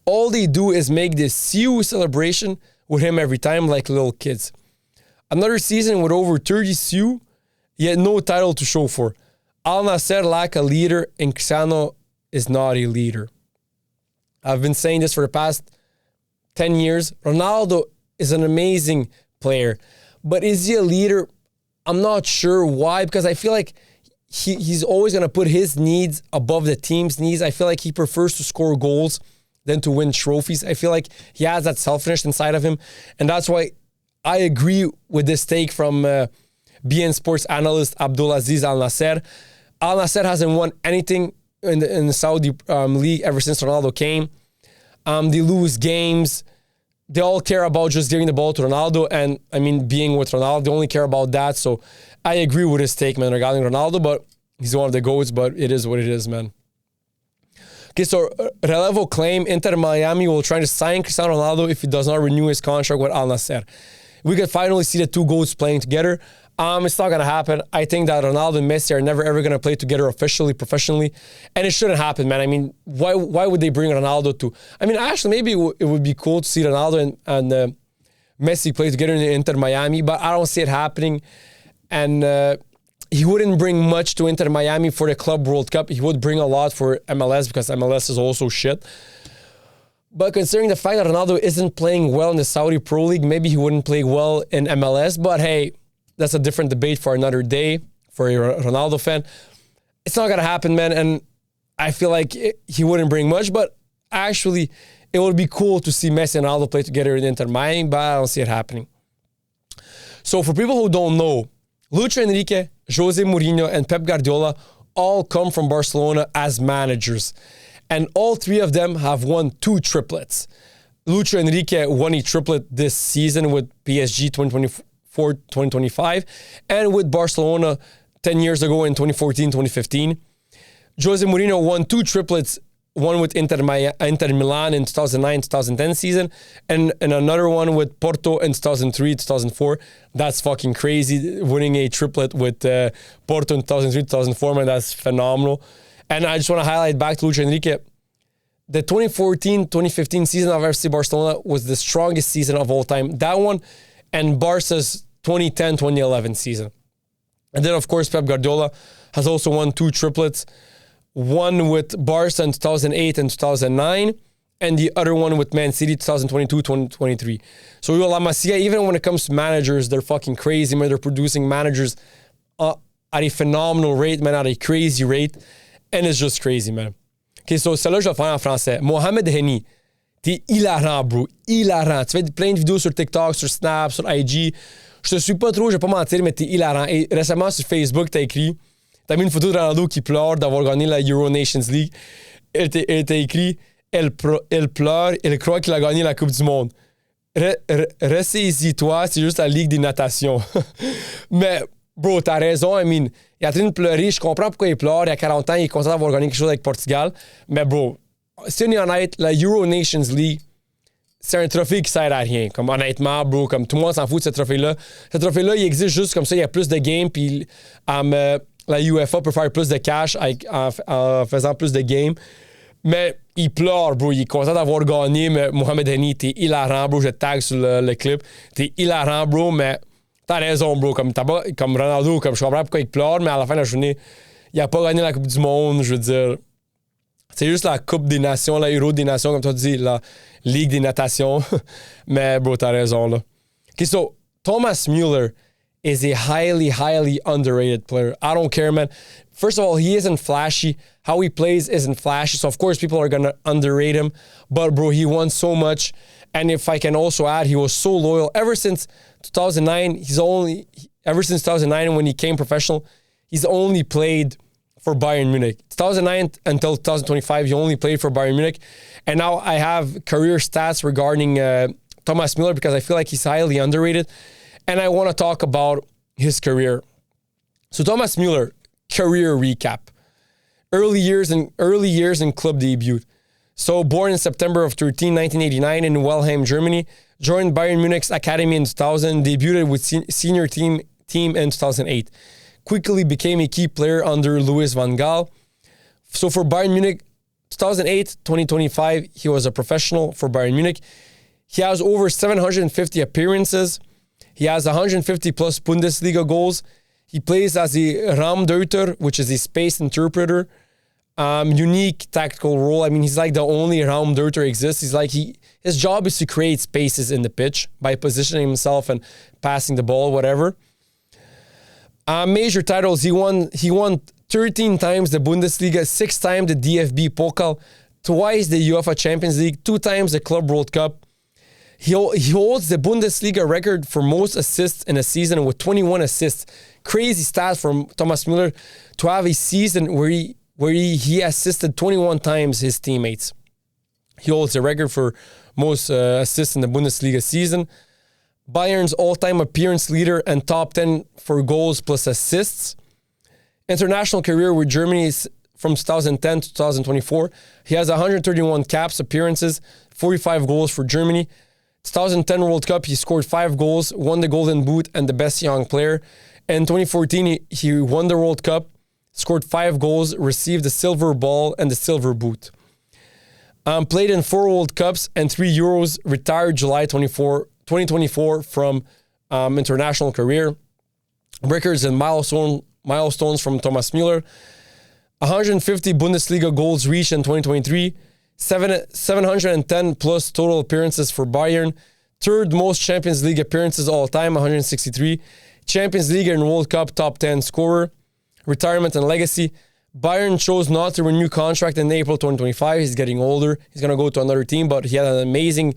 All they do is make this Siu celebration with him every time like little kids. Another season with over 30 Siu, yet no title to show for. Al Nassr lack a leader and Cristiano is not a leader. I've been saying this for the past 10 years. Ronaldo is an amazing player, but is he a leader? I'm not sure why, because I feel like he's always going to put his needs above the team's needs. I feel like he prefers to score goals than to win trophies. I feel like he has that selfishness inside of him, and that's why I agree with this take from BN Sports analyst Abdulaziz Al Nassr. Al Nassr hasn't won anything in the Saudi league ever since Ronaldo came. They lose games. They all care about just giving the ball to Ronaldo and, being with Ronaldo. They only care about that. So I agree with his take, man, regarding Ronaldo, but he's one of the GOATs, but it is what it is, man. Okay, so Relevo claim Inter Miami will try to sign Cristiano Ronaldo if he does not renew his contract with Al Nassr. We could finally see the 2 GOATs playing together. It's not going to happen. I think that Ronaldo and Messi are never, ever going to play together officially, professionally. And it shouldn't happen, man. Why would they bring Ronaldo to... actually, maybe it would be cool to see Ronaldo and Messi play together in Inter Miami, but I don't see it happening. And he wouldn't bring much to Inter Miami for the Club World Cup. He would bring a lot for MLS because MLS is also shit. But considering the fact that Ronaldo isn't playing well in the Saudi Pro League, maybe he wouldn't play well in MLS. But hey, that's a different debate for another day for a Ronaldo fan. It's not going to happen, man. And I feel like he wouldn't bring much. But actually, it would be cool to see Messi and Ronaldo play together in Inter Miami, but I don't see it happening. So for people who don't know, Luis Enrique, Jose Mourinho, and Pep Guardiola all come from Barcelona as managers. And all 3 of them have won 2 triplets. Luis Enrique won a triplet this season with PSG 2024-2025 and with Barcelona 10 years ago in 2014-2015. Jose Mourinho won 2 triplets, one with Inter Milan in 2009-2010 season and another one with Porto in 2003-2004. That's fucking crazy, winning a triplet with Porto in 2003-2004, man. That's phenomenal. And I just want to highlight back to Luis Enrique. The 2014-2015 season of FC Barcelona was the strongest season of all time. That one and Barca's 2010-2011 season. And then, of course, Pep Guardiola has also won 2 triplets. One with Barca in 2008 and 2009, and the other one with Man City 2022-2023. So La Masia, even when it comes to managers, they're fucking crazy, man. They're producing managers at a phenomenal rate, man, at a crazy rate. And it's just crazy, man. OK, so celle-là, je vais le faire en français. Mohamed Henny, t'es hilarant, bro. Hilarant. Tu fais plein de vidéos sur TikTok, sur Snap, sur IG. Je te suis pas trop, je vais pas mentir, mais t'es hilarant. Et récemment, sur Facebook, t'as mis une photo de Ronaldo qui pleure d'avoir gagné la Euro Nations League. Elle t'a écrit, elle pleure, elle croit qu'il a gagné la Coupe du Monde. Ressaisis-toi, c'est juste la Ligue des natations. Mais, bro, t'as raison, I mean, il est en train de pleurer, je comprends pourquoi il pleure, il a 40 ans, il est content d'avoir gagné quelque chose avec Portugal. Mais, bro, si on est honnête, la Euro Nations League, c'est un trophée qui sert à rien. Comme honnêtement, bro, comme tout le monde s'en fout de ce trophée-là. Ce trophée-là, il existe juste comme ça, il y a plus de games, puis la UEFA peut faire plus de cash en faisant plus de games. Mais il pleure, bro. Il est content d'avoir gagné, mais Mohamed Henny, t'es hilarant, bro. Je te tag sur le clip. T'es hilarant, bro, mais t'as raison, bro. Comme Ronaldo, comme je comprends pourquoi il pleure, mais à la fin de la journée, il a pas gagné la Coupe du Monde, je veux dire. C'est juste la Coupe des Nations, la Euro des Nations, comme tu dis, la Ligue des Natations. Mais, bro, t'as raison, là. OK, so, Thomas Müller is a highly, highly underrated player. I don't care, man. First of all, he isn't flashy. How he plays isn't flashy. So, of course, people are going to underrate him. But, bro, he won so much. And if I can also add, he was so loyal. Ever since 2009, when he came professional, he's only played for Bayern Munich. 2009 until 2025, he only played for Bayern Munich. And now I have career stats regarding Thomas Müller because I feel like he's highly underrated. And I want to talk about his career. So Thomas Müller, career recap. Early years in club debut. So born in September of 1989 in Wellheim, Germany. Joined Bayern Munich's academy in 2000. Debuted with senior team in 2008. Quickly became a key player under Louis van Gaal. So for Bayern Munich, 2008-2025, he was a professional for Bayern Munich. He has over 750 appearances. He has 150 plus Bundesliga goals. He plays as a Raumdeuter, which is a space interpreter. Unique tactical role. I mean, he's like the only Raumdeuter exists. His job is to create spaces in the pitch by positioning himself and passing the ball, whatever. Major titles, he won 13 times the Bundesliga, 6 times the DFB Pokal, twice the UEFA Champions League, 2 times the Club World Cup. He holds the Bundesliga record for most assists in a season with 21 assists. Crazy stats from Thomas Müller to have a season where he assisted 21 times his teammates. He holds the record for most assists in the Bundesliga season. Bayern's all-time appearance leader and top 10 for goals plus assists. International career with Germany is from 2010 to 2024. He has 131 caps, appearances, 45 goals for Germany. 2010 World Cup, he scored 5 goals, won the Golden Boot and the Best Young Player. In 2014, he won the World Cup, scored 5 goals, received the Silver Ball and the Silver Boot. Played in 4 World Cups and 3 Euros, retired July 2024 from international career. Records and milestones from Thomas Müller. 150 Bundesliga goals reached in 2023. 710 plus total appearances for Bayern. Third most Champions League appearances all time, 163. Champions League and World Cup top 10 scorer. Retirement and legacy. Bayern chose not to renew contract in April 2025. He's getting older. He's going to go to another team, but he had an amazing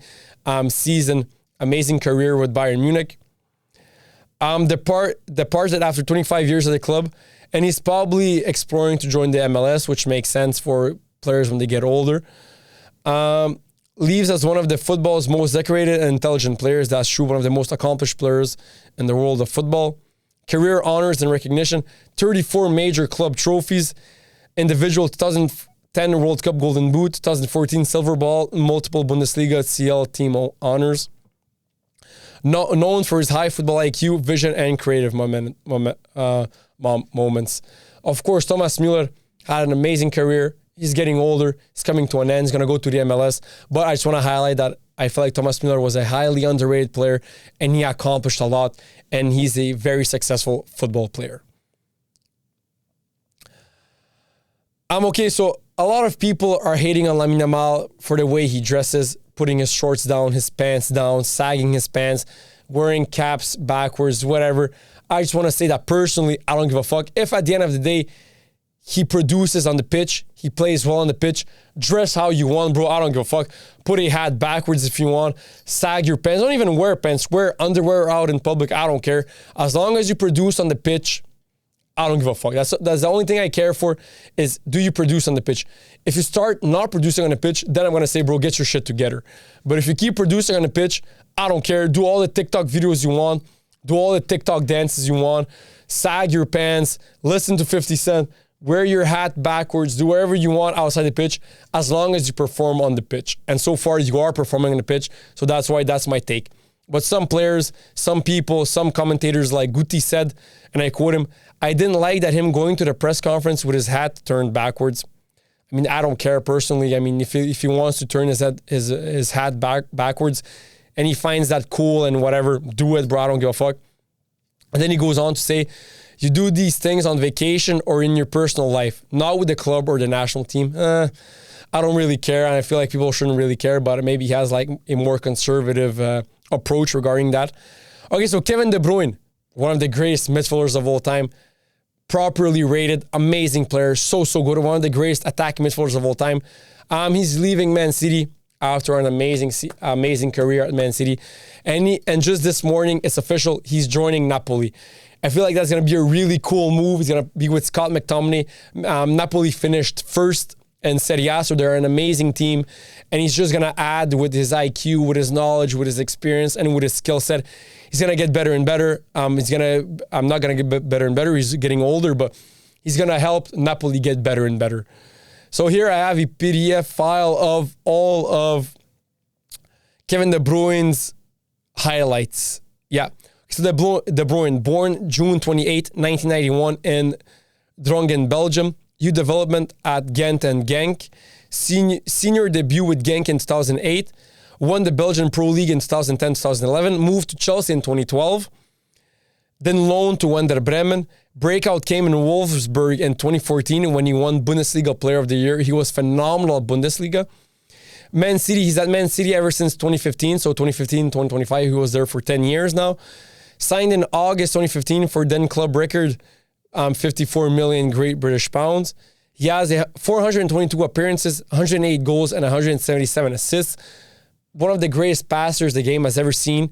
season, amazing career with Bayern Munich. Departed after 25 years at the club, and he's probably exploring to join the MLS, which makes sense for players when they get older. Leaves as one of the football's most decorated and intelligent players. That's true. One of the most accomplished players in the world of football. Career honors and recognition. 34 major club trophies. Individual 2010 World Cup Golden Boot. 2014 Silver Ball. Multiple Bundesliga CL team honors. Known for his high football IQ, vision, and creative moments. Of course, Thomas Müller had an amazing career. He's getting older. He's coming to an end. He's going to go to the MLS. But I just want to highlight that I feel like Thomas Müller was a highly underrated player, and he accomplished a lot, and he's a very successful football player. Okay, so a lot of people are hating on Lamine Yamal for the way he dresses, putting his shorts down, his pants down, sagging his pants, wearing caps backwards, whatever. I just want to say that personally, I don't give a fuck. If at the end of the day, He produces on the pitch. He plays well on the pitch. Dress how you want, bro. I don't give a fuck. Put a hat backwards if you want. Sag your pants. Don't even wear pants. Wear underwear out in public. I don't care. As long as you produce on the pitch, I don't give a fuck. That's the only thing I care for is, do you produce on the pitch? If you start not producing on the pitch, then I'm going to say, bro, get your shit together. But if you keep producing on the pitch, I don't care. Do all the TikTok videos you want. Do all the TikTok dances you want. Sag your pants. Listen to 50 Cent. Wear your hat backwards. Do whatever you want outside the pitch as long as you perform on the pitch. And so far, you are performing on the pitch. So that's why that's my take. But some players, some people, some commentators like Guti said, and I quote him, I didn't like that him going to the press conference with his hat turned backwards. I mean, I don't care personally. I mean, if he wants to turn his hat backwards and he finds that cool and whatever, do it, bro. I don't give a fuck. And then he goes on to say, you do these things on vacation or in your personal life, not with the club or the national team. I don't really care, and I feel like people shouldn't really care about it. Maybe he has like a more conservative approach regarding that. Okay, so Kevin De Bruyne, one of the greatest midfielders of all time, properly rated, amazing player, so good, one of the greatest attacking midfielders of all time. He's leaving Man City after an amazing career at Man City, and just this morning, it's official, he's joining Napoli. I feel like that's going to be a really cool move. He's going to be with Scott McTominay. Napoli finished first in Serie A, so they're an amazing team. And he's just going to add with his IQ, with his knowledge, with his experience, and with his skill set. He's going to get better and better. I'm not going to get better and better. He's getting older, but he's going to help Napoli get better and better. So here I have a PDF file of all of Kevin De Bruyne's highlights. Yeah. So De Bruyne, born June 28, 1991 in Drongen, Belgium. Youth development at Ghent and Genk. Senior debut with Genk in 2008. Won the Belgian Pro League in 2010-2011. Moved to Chelsea in 2012. Then loaned to Werder Bremen. Breakout came in Wolfsburg in 2014 when he won Bundesliga Player of the Year. He was phenomenal at Bundesliga. Man City, he's at Man City ever since 2015. So 2015-2025, he was there for 10 years now. Signed in August 2015 for then club record 54 million Great British Pounds. He has 422 appearances, 108 goals, and 177 assists. One of the greatest passers the game has ever seen,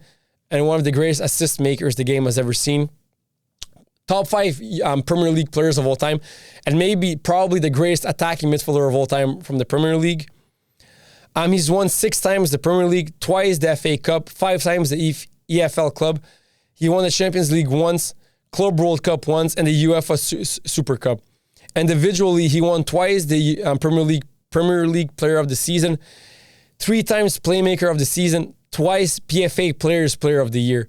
and one of the greatest assist makers the game has ever seen. Top 5 Premier League players of all time, and probably the greatest attacking midfielder of all time from the Premier League. He's won 6 times the Premier League, twice the FA Cup, 5 times the EFL Club. He won the Champions League once, Club World Cup once, and the UEFA Super Cup. Individually, he won twice the Premier League Player of the Season, 3 times Playmaker of the Season, twice PFA Player of the Year.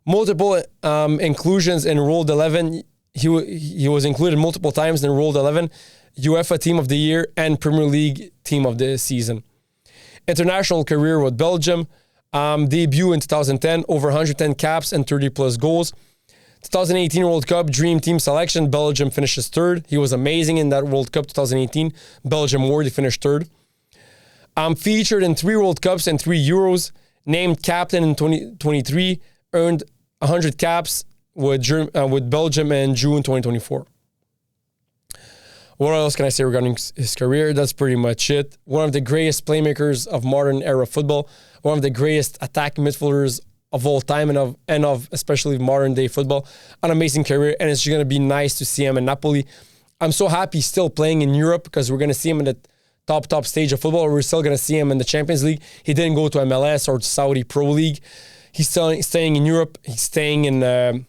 Multiple inclusions in Rolled 11. He was included multiple times in Rolled 11, UEFA Team of the Year, and Premier League Team of the Season. International career with Belgium. Debut in 2010, over 110 caps and 30 plus goals. 2018 World Cup Dream Team selection, Belgium finishes 3rd. He was amazing in that World Cup 2018. Belgium won, he finished 3rd. Featured in 3 World Cups and 3 Euros. Named captain in 2023. Earned 100 caps with Belgium in June 2024. What else can I say regarding his career? That's pretty much it. One of the greatest playmakers of modern era football. One of the greatest attacking midfielders of all time and of especially modern day football. An amazing career, and it's going to be nice to see him in Napoli. I'm so happy he's still playing in Europe because we're going to see him in the top stage of football. We're still going to see him in the Champions League. He didn't go to MLS or to Saudi Pro League. He's still staying in Europe. He's staying in the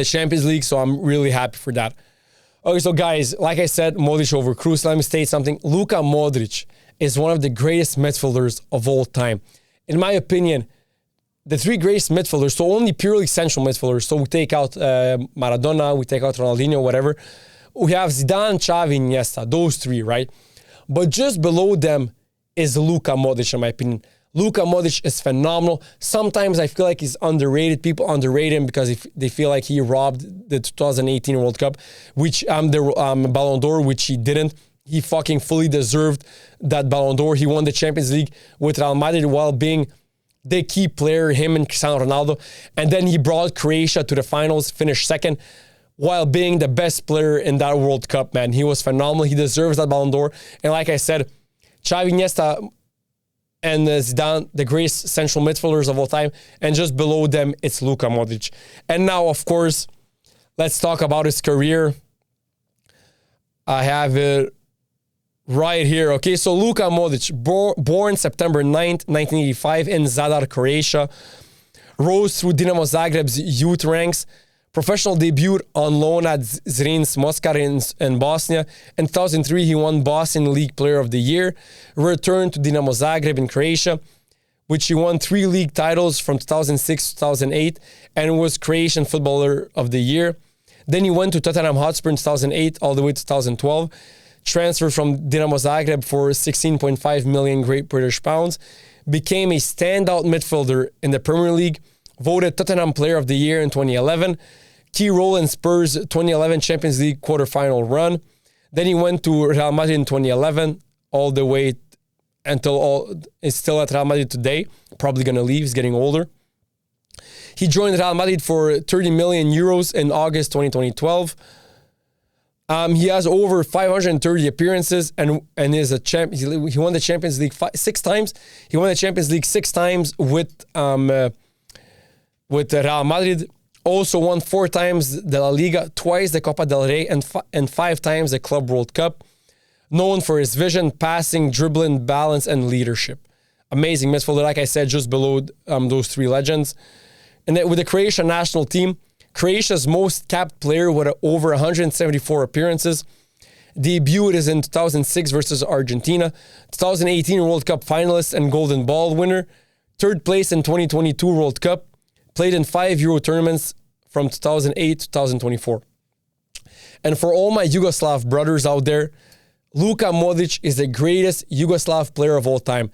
Champions League, so I'm really happy for that. Okay, so guys, like I said, Modric over Kroos. Let me state something. Luka Modric is one of the greatest midfielders of all time. In my opinion, the 3 greatest midfielders, so only purely central midfielders, so we take out Maradona, we take out Ronaldinho, whatever. We have Zidane, Xavi, Iniesta, those 3, right? But just below them is Luka Modric, in my opinion. Luka Modric is phenomenal. Sometimes I feel like he's underrated. People underrate him because they feel like he robbed the 2018 World Cup, which the Ballon d'Or, which he didn't. He fucking fully deserved that Ballon d'Or. He won the Champions League with Real Madrid while being the key player, him and Cristiano Ronaldo. And then he brought Croatia to the finals, finished 2nd. while being the best player in that World Cup, man. He was phenomenal. He deserves that Ballon d'Or. And like I said, Xavi, Iniesta, and Zidane, the greatest central midfielders of all time. And just below them, it's Luka Modric. And now, of course, let's talk about his career. I have it right here. Okay, so Luka Modric, born September 9th, 1985 in Zadar, Croatia. Rose through Dinamo Zagreb's youth ranks. Professional debut on loan at Zrinjs Mostar in Bosnia. In 2003, he won Bosnian League Player of the Year. Returned to Dinamo Zagreb in Croatia, which he won 3 league titles from 2006 to 2008 and was Croatian Footballer of the Year. Then he went to Tottenham Hotspur in 2008 all the way to 2012. Transferred from Dinamo Zagreb for 16.5 million Great British pounds. Became a standout midfielder in the Premier League. Voted Tottenham Player of the Year in 2011. Key role in Spurs' 2011 Champions League quarterfinal run. Then he went to Real Madrid in 2011, all the way until is still at Real Madrid today. Probably going to leave. He's getting older. He joined Real Madrid for 30 million euros in August 2012. He has over 530 appearances and is a champ. He won the Champions League 6 times. He won the Champions League 6 times with Real Madrid. Also won 4 times the La Liga, twice the Copa del Rey, and 5 times the Club World Cup. Known for his vision, passing, dribbling, balance, and leadership. Amazing midfielder, like I said, just below those 3 legends. And then with the Croatian national team, Croatia's most capped player with over 174 appearances. Debuted is in 2006 versus Argentina. 2018 World Cup finalist and Golden Ball winner. 3rd place in 2022 World Cup. Played in 5 Euro tournaments from 2008 to 2024. And for all my Yugoslav brothers out there, Luka Modric is the greatest Yugoslav player of all time.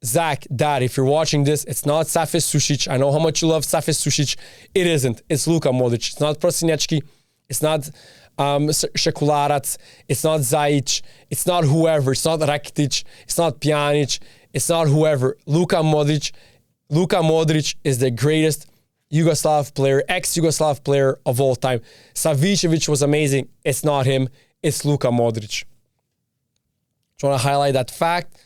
Zach, Dad, if you're watching this, it's not Safis Sušić. I know how much you love Safis Sušić. It isn't. It's Luka Modric. It's not Prosinečki. It's not Šekularac. It's not Zajic. It's not whoever. It's not Rakitic. It's not Pjanic. It's not whoever. Luka Modric is the greatest Yugoslav player, ex-Yugoslav player of all time. Savicevic was amazing. It's not him. It's Luka Modric. Just want to highlight that fact.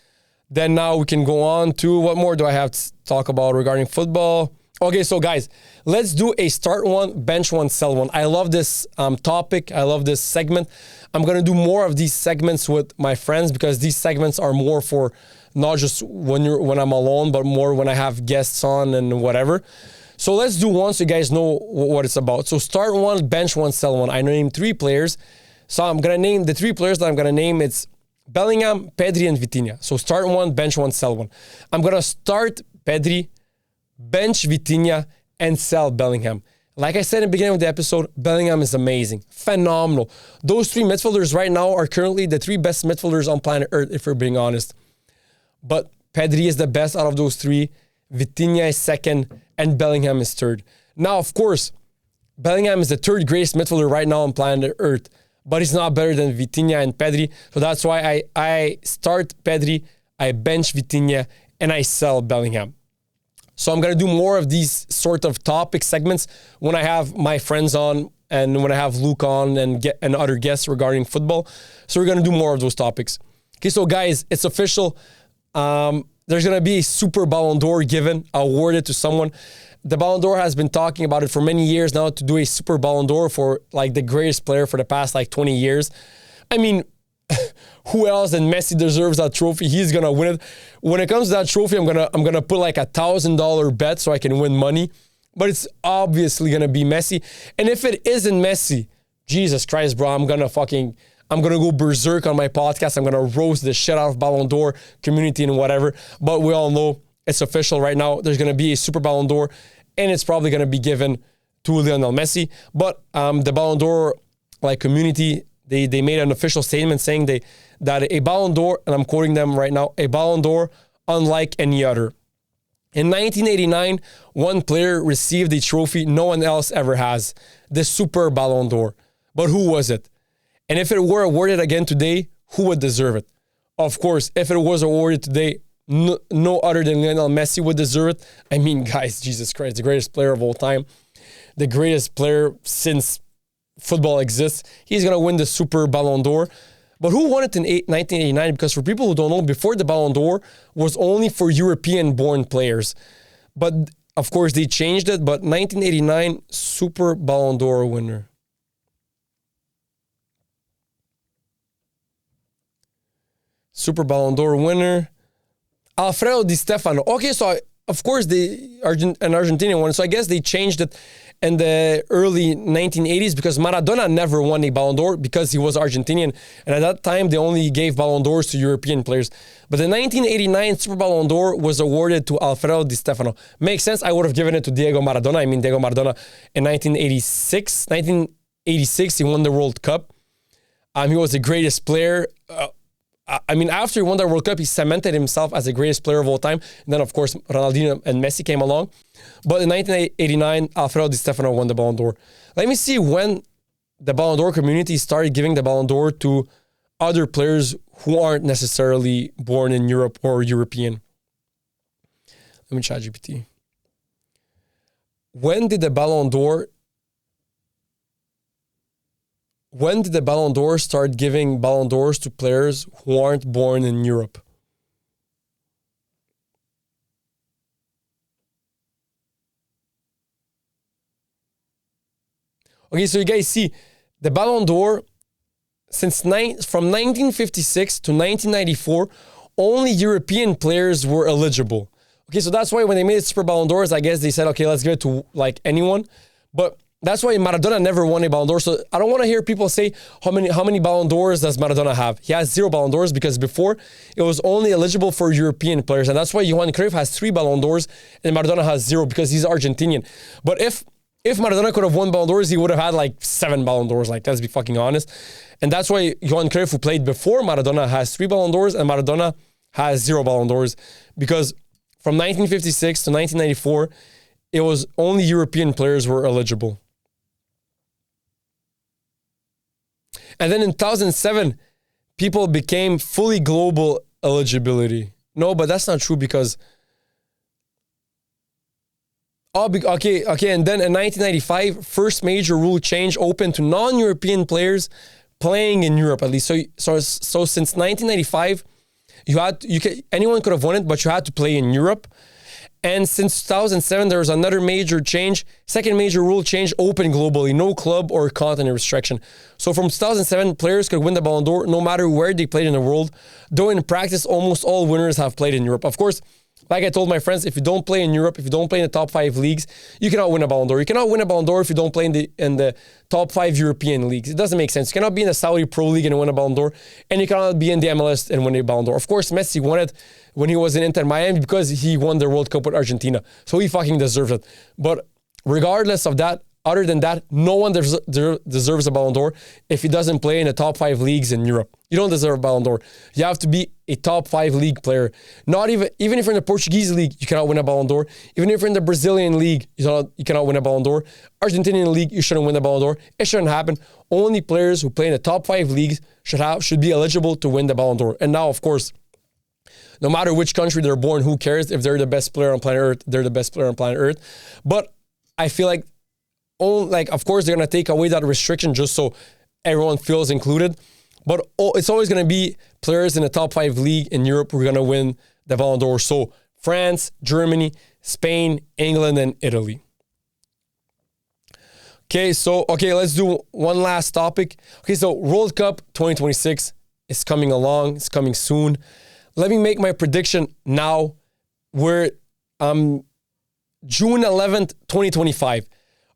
Then now we can go on to, what more do I have to talk about regarding football? Okay, so guys, let's do a start one, bench one, sell one. I love this topic. I love this segment. I'm going to do more of these segments with my friends because these segments are more for not just when I'm alone, but more when I have guests on and whatever. So let's do one so you guys know what it's about. So start one, bench one, sell one. I named 3 players. So I'm going to name the 3 players that I'm going to name. It's Bellingham, Pedri, and Vitinha. So start one, bench one, sell one. I'm going to start Pedri, bench Vitinha, and sell Bellingham. Like I said in the beginning of the episode, Bellingham is amazing. Phenomenal. Those 3 midfielders right now are currently the 3 best midfielders on planet Earth, if we're being honest. But Pedri is the best out of those 3. Vitinha is 2nd, and Bellingham is 3rd. Now, of course, Bellingham is the 3rd greatest midfielder right now on planet Earth. But he's not better than Vitinha and Pedri. So that's why I start Pedri, I bench Vitinha, and I sell Bellingham. So I'm going to do more of these sort of topic segments when I have my friends on and when I have Luke on and other guests regarding football. So we're going to do more of those topics. Okay, so guys, it's official. There's going to be a Super Ballon d'Or awarded to someone. The Ballon d'Or has been talking about it for many years now to do a Super Ballon d'Or for like the greatest player for the past like 20 years. I mean, who else than Messi deserves that trophy? He's gonna win it. When it comes to that trophy, I'm gonna put like $1,000 bet so I can win money. But it's obviously gonna be Messi. And if it isn't Messi, Jesus Christ, bro, I'm gonna go berserk on my podcast. I'm gonna roast the shit out of Ballon d'Or community and whatever. But we all know it's official right now. There's going to be a Super Ballon d'Or, and it's probably going to be given to Lionel Messi. But the Ballon d'Or community, they made an official statement saying that a Ballon d'Or, and I'm quoting them right now, a Ballon d'Or unlike any other. In 1989, one player received a trophy no one else ever has, the Super Ballon d'Or. But who was it? And if it were awarded again today, who would deserve it? Of course, if it was awarded today, no other than Lionel Messi would deserve it. I mean, guys, Jesus Christ, the greatest player of all time. The greatest player since football exists. He's going to win the Super Ballon d'Or. But who won it in 1989? Because for people who don't know, before the Ballon d'Or was only for European-born players. But of course, they changed it. But 1989 Super Ballon d'Or winner. Super Ballon d'Or winner. Alfredo Di Stefano. Okay, so of course, an Argentinian one. So I guess they changed it in the early 1980s because Maradona never won a Ballon d'Or because he was Argentinian. And at that time, they only gave Ballon d'Ors to European players. But the 1989 Super Ballon d'Or was awarded to Alfredo Di Stefano. Makes sense. I would have given it to Diego Maradona. I mean, Diego Maradona in 1986, he won the World Cup. He was the greatest player. After he won the World Cup, he cemented himself as the greatest player of all time. And then, of course, Ronaldo and Messi came along. But in 1989, Alfredo Di Stefano won the Ballon d'Or. Let me see when the Ballon d'Or community started giving the Ballon d'Or to other players who aren't necessarily born in Europe or European. Let me chat GPT. When did the Ballon d'Or start giving Ballon d'Ors to players who aren't born in Europe? Okay, so you guys see, the Ballon d'Or, from 1956 to 1994, only European players were eligible. Okay, so that's why when they made it Super Ballon d'Ors, I guess they said, okay, let's give it to like anyone. But that's why Maradona never won a Ballon d'Or. So I don't want to hear people say how many Ballon d'Ors does Maradona have. He has 0 Ballon d'Ors because before it was only eligible for European players. And that's why Johan Cruyff has 3 Ballon d'Ors and Maradona has 0 because he's Argentinian. But if Maradona could have won Ballon d'Ors, he would have had like 7 Ballon d'Ors. Like, let's be fucking honest. And that's why Johan Cruyff, who played before Maradona, has 3 Ballon d'Ors and Maradona has 0 Ballon d'Ors. Because from 1956 to 1994, it was only European players were eligible. And then in 2007, people became fully global eligibility. No, but that's not true because... Okay. And then in 1995, first major rule change open to non-European players playing in Europe, at least. So since 1995, anyone could have won it, but you had to play in Europe. And since 2007, there was another major change. Second major rule change, open globally, no club or continent restriction. So from 2007, players could win the Ballon d'Or no matter where they played in the world. Though in practice, almost all winners have played in Europe. Of course, like I told my friends, if you don't play in Europe, if you don't play in the top 5 leagues, you cannot win a Ballon d'Or. You cannot win a Ballon d'Or if you don't play in the top 5 European leagues. It doesn't make sense. You cannot be in the Saudi Pro League and win a Ballon d'Or, and you cannot be in the MLS and win a Ballon d'Or. Of course, Messi won it when he was in Inter Miami because he won the World Cup with Argentina. So he fucking deserved it. But regardless of that, other than that, no one deserves a Ballon d'Or if he doesn't play in the top 5 leagues in Europe. You don't deserve a Ballon d'Or. You have to be a top 5 league player. Not even if you're in the Portuguese league, you cannot win a Ballon d'Or. Even if you're in the Brazilian league, you cannot win a Ballon d'Or. Argentinian league, you shouldn't win a Ballon d'Or. It shouldn't happen. Only players who play in the top 5 leagues should be eligible to win the Ballon d'Or. And now, of course, no matter which country they're born, who cares? If they're the best player on planet Earth, they're the best player on planet Earth. But I feel like, of course, they're going to take away that restriction just so everyone feels included. But it's always going to be players in the top 5 league in Europe who are going to win the Ballon d'Or. So France, Germany, Spain, England, and Italy. Okay, let's do one last topic. Okay, so World Cup 2026 is coming along. It's coming soon. Let me make my prediction now. We're June 11th, 2025.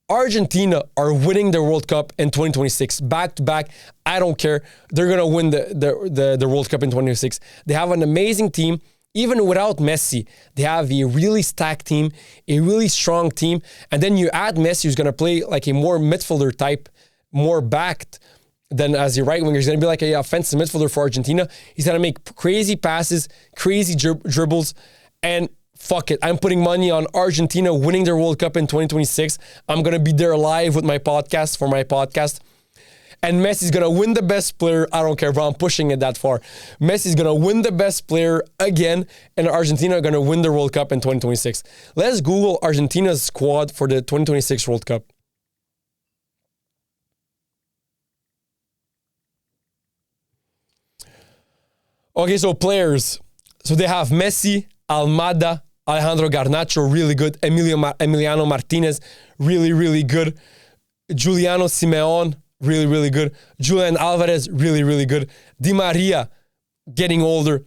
Argentina are winning the World Cup in 2026, back to back. I don't care. They're going to win the World Cup in 2026. They have an amazing team. Even without Messi, they have a really stacked team, a really strong team. And then you add Messi, who's going to play like a more midfielder type, more backed than as a right winger. He's going to be like an offensive midfielder for Argentina. He's going to make crazy passes, crazy dribbles, and fuck it. I'm putting money on Argentina winning their World Cup in 2026. I'm going to be there live with my podcast for my podcast. And Messi's going to win the best player. I don't care, bro. I'm pushing it that far. Messi's going to win the best player again. And Argentina are going to win the World Cup in 2026. Let's Google Argentina's squad for the 2026 World Cup. Okay, so players. So they have Messi, Almada, Alejandro Garnacho, really good. Emiliano Martinez, really, really good. Giuliano Simeone, really, really good. Julian Alvarez, really, really good. Di Maria, getting older.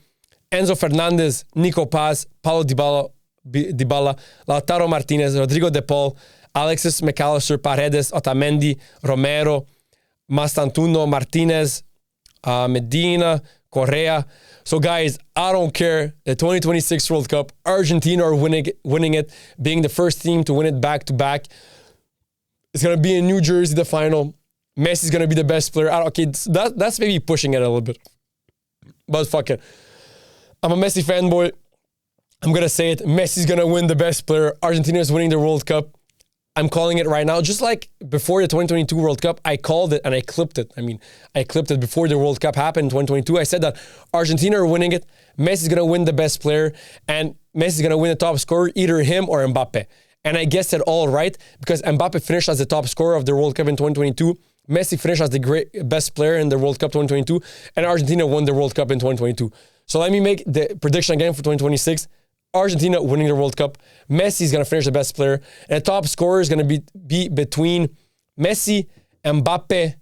Enzo Fernandez, Nico Paz, Paulo Dybala, Lautaro Martinez, Rodrigo De Paul, Alexis McAllister, Paredes, Otamendi, Romero, Mastantuno, Martinez, Medina, Correa. So guys, I don't care. The 2026 World Cup, Argentina are winning it, being the first team to win it back-to-back. It's going to be in New Jersey, the final. Messi's going to be the best player. Okay, that's maybe pushing it a little bit. But fuck it. I'm a Messi fanboy. I'm going to say it. Messi's going to win the best player. Argentina is winning the World Cup. I'm calling it right now. Just like before the 2022 World Cup, I called it and I clipped it. I clipped it before the World Cup happened in 2022. I said that Argentina are winning it. Messi's going to win the best player. And Messi's going to win the top scorer, either him or Mbappe. And I guessed it all right because Mbappe finished as the top scorer of the World Cup in 2022. Messi finished as the best player in the World Cup 2022. And Argentina won the World Cup in 2022. So let me make the prediction again for 2026. Argentina winning the World Cup. Messi is going to finish the best player. And the top scorer is going to be between Messi, Mbappe.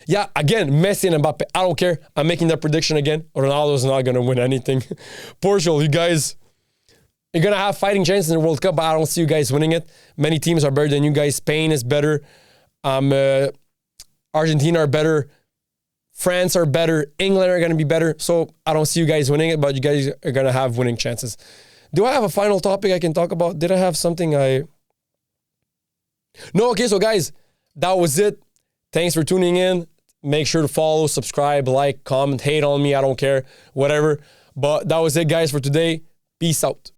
Yeah, again, Messi and Mbappe. I don't care. I'm making that prediction again. Ronaldo's not going to win anything. Portugal, you guys, you're going to have fighting chances in the World Cup, but I don't see you guys winning it. Many teams are better than you guys. Spain is better. Argentina are better. France are better. England are going to be better. So I don't see you guys winning it, but you guys are going to have winning chances. Do I have a final topic I can talk about? Did I have something No, okay, so guys, that was it. Thanks for tuning in. Make sure to follow, subscribe, like, comment, hate on me. I don't care. Whatever. But that was it, guys, for today. Peace out.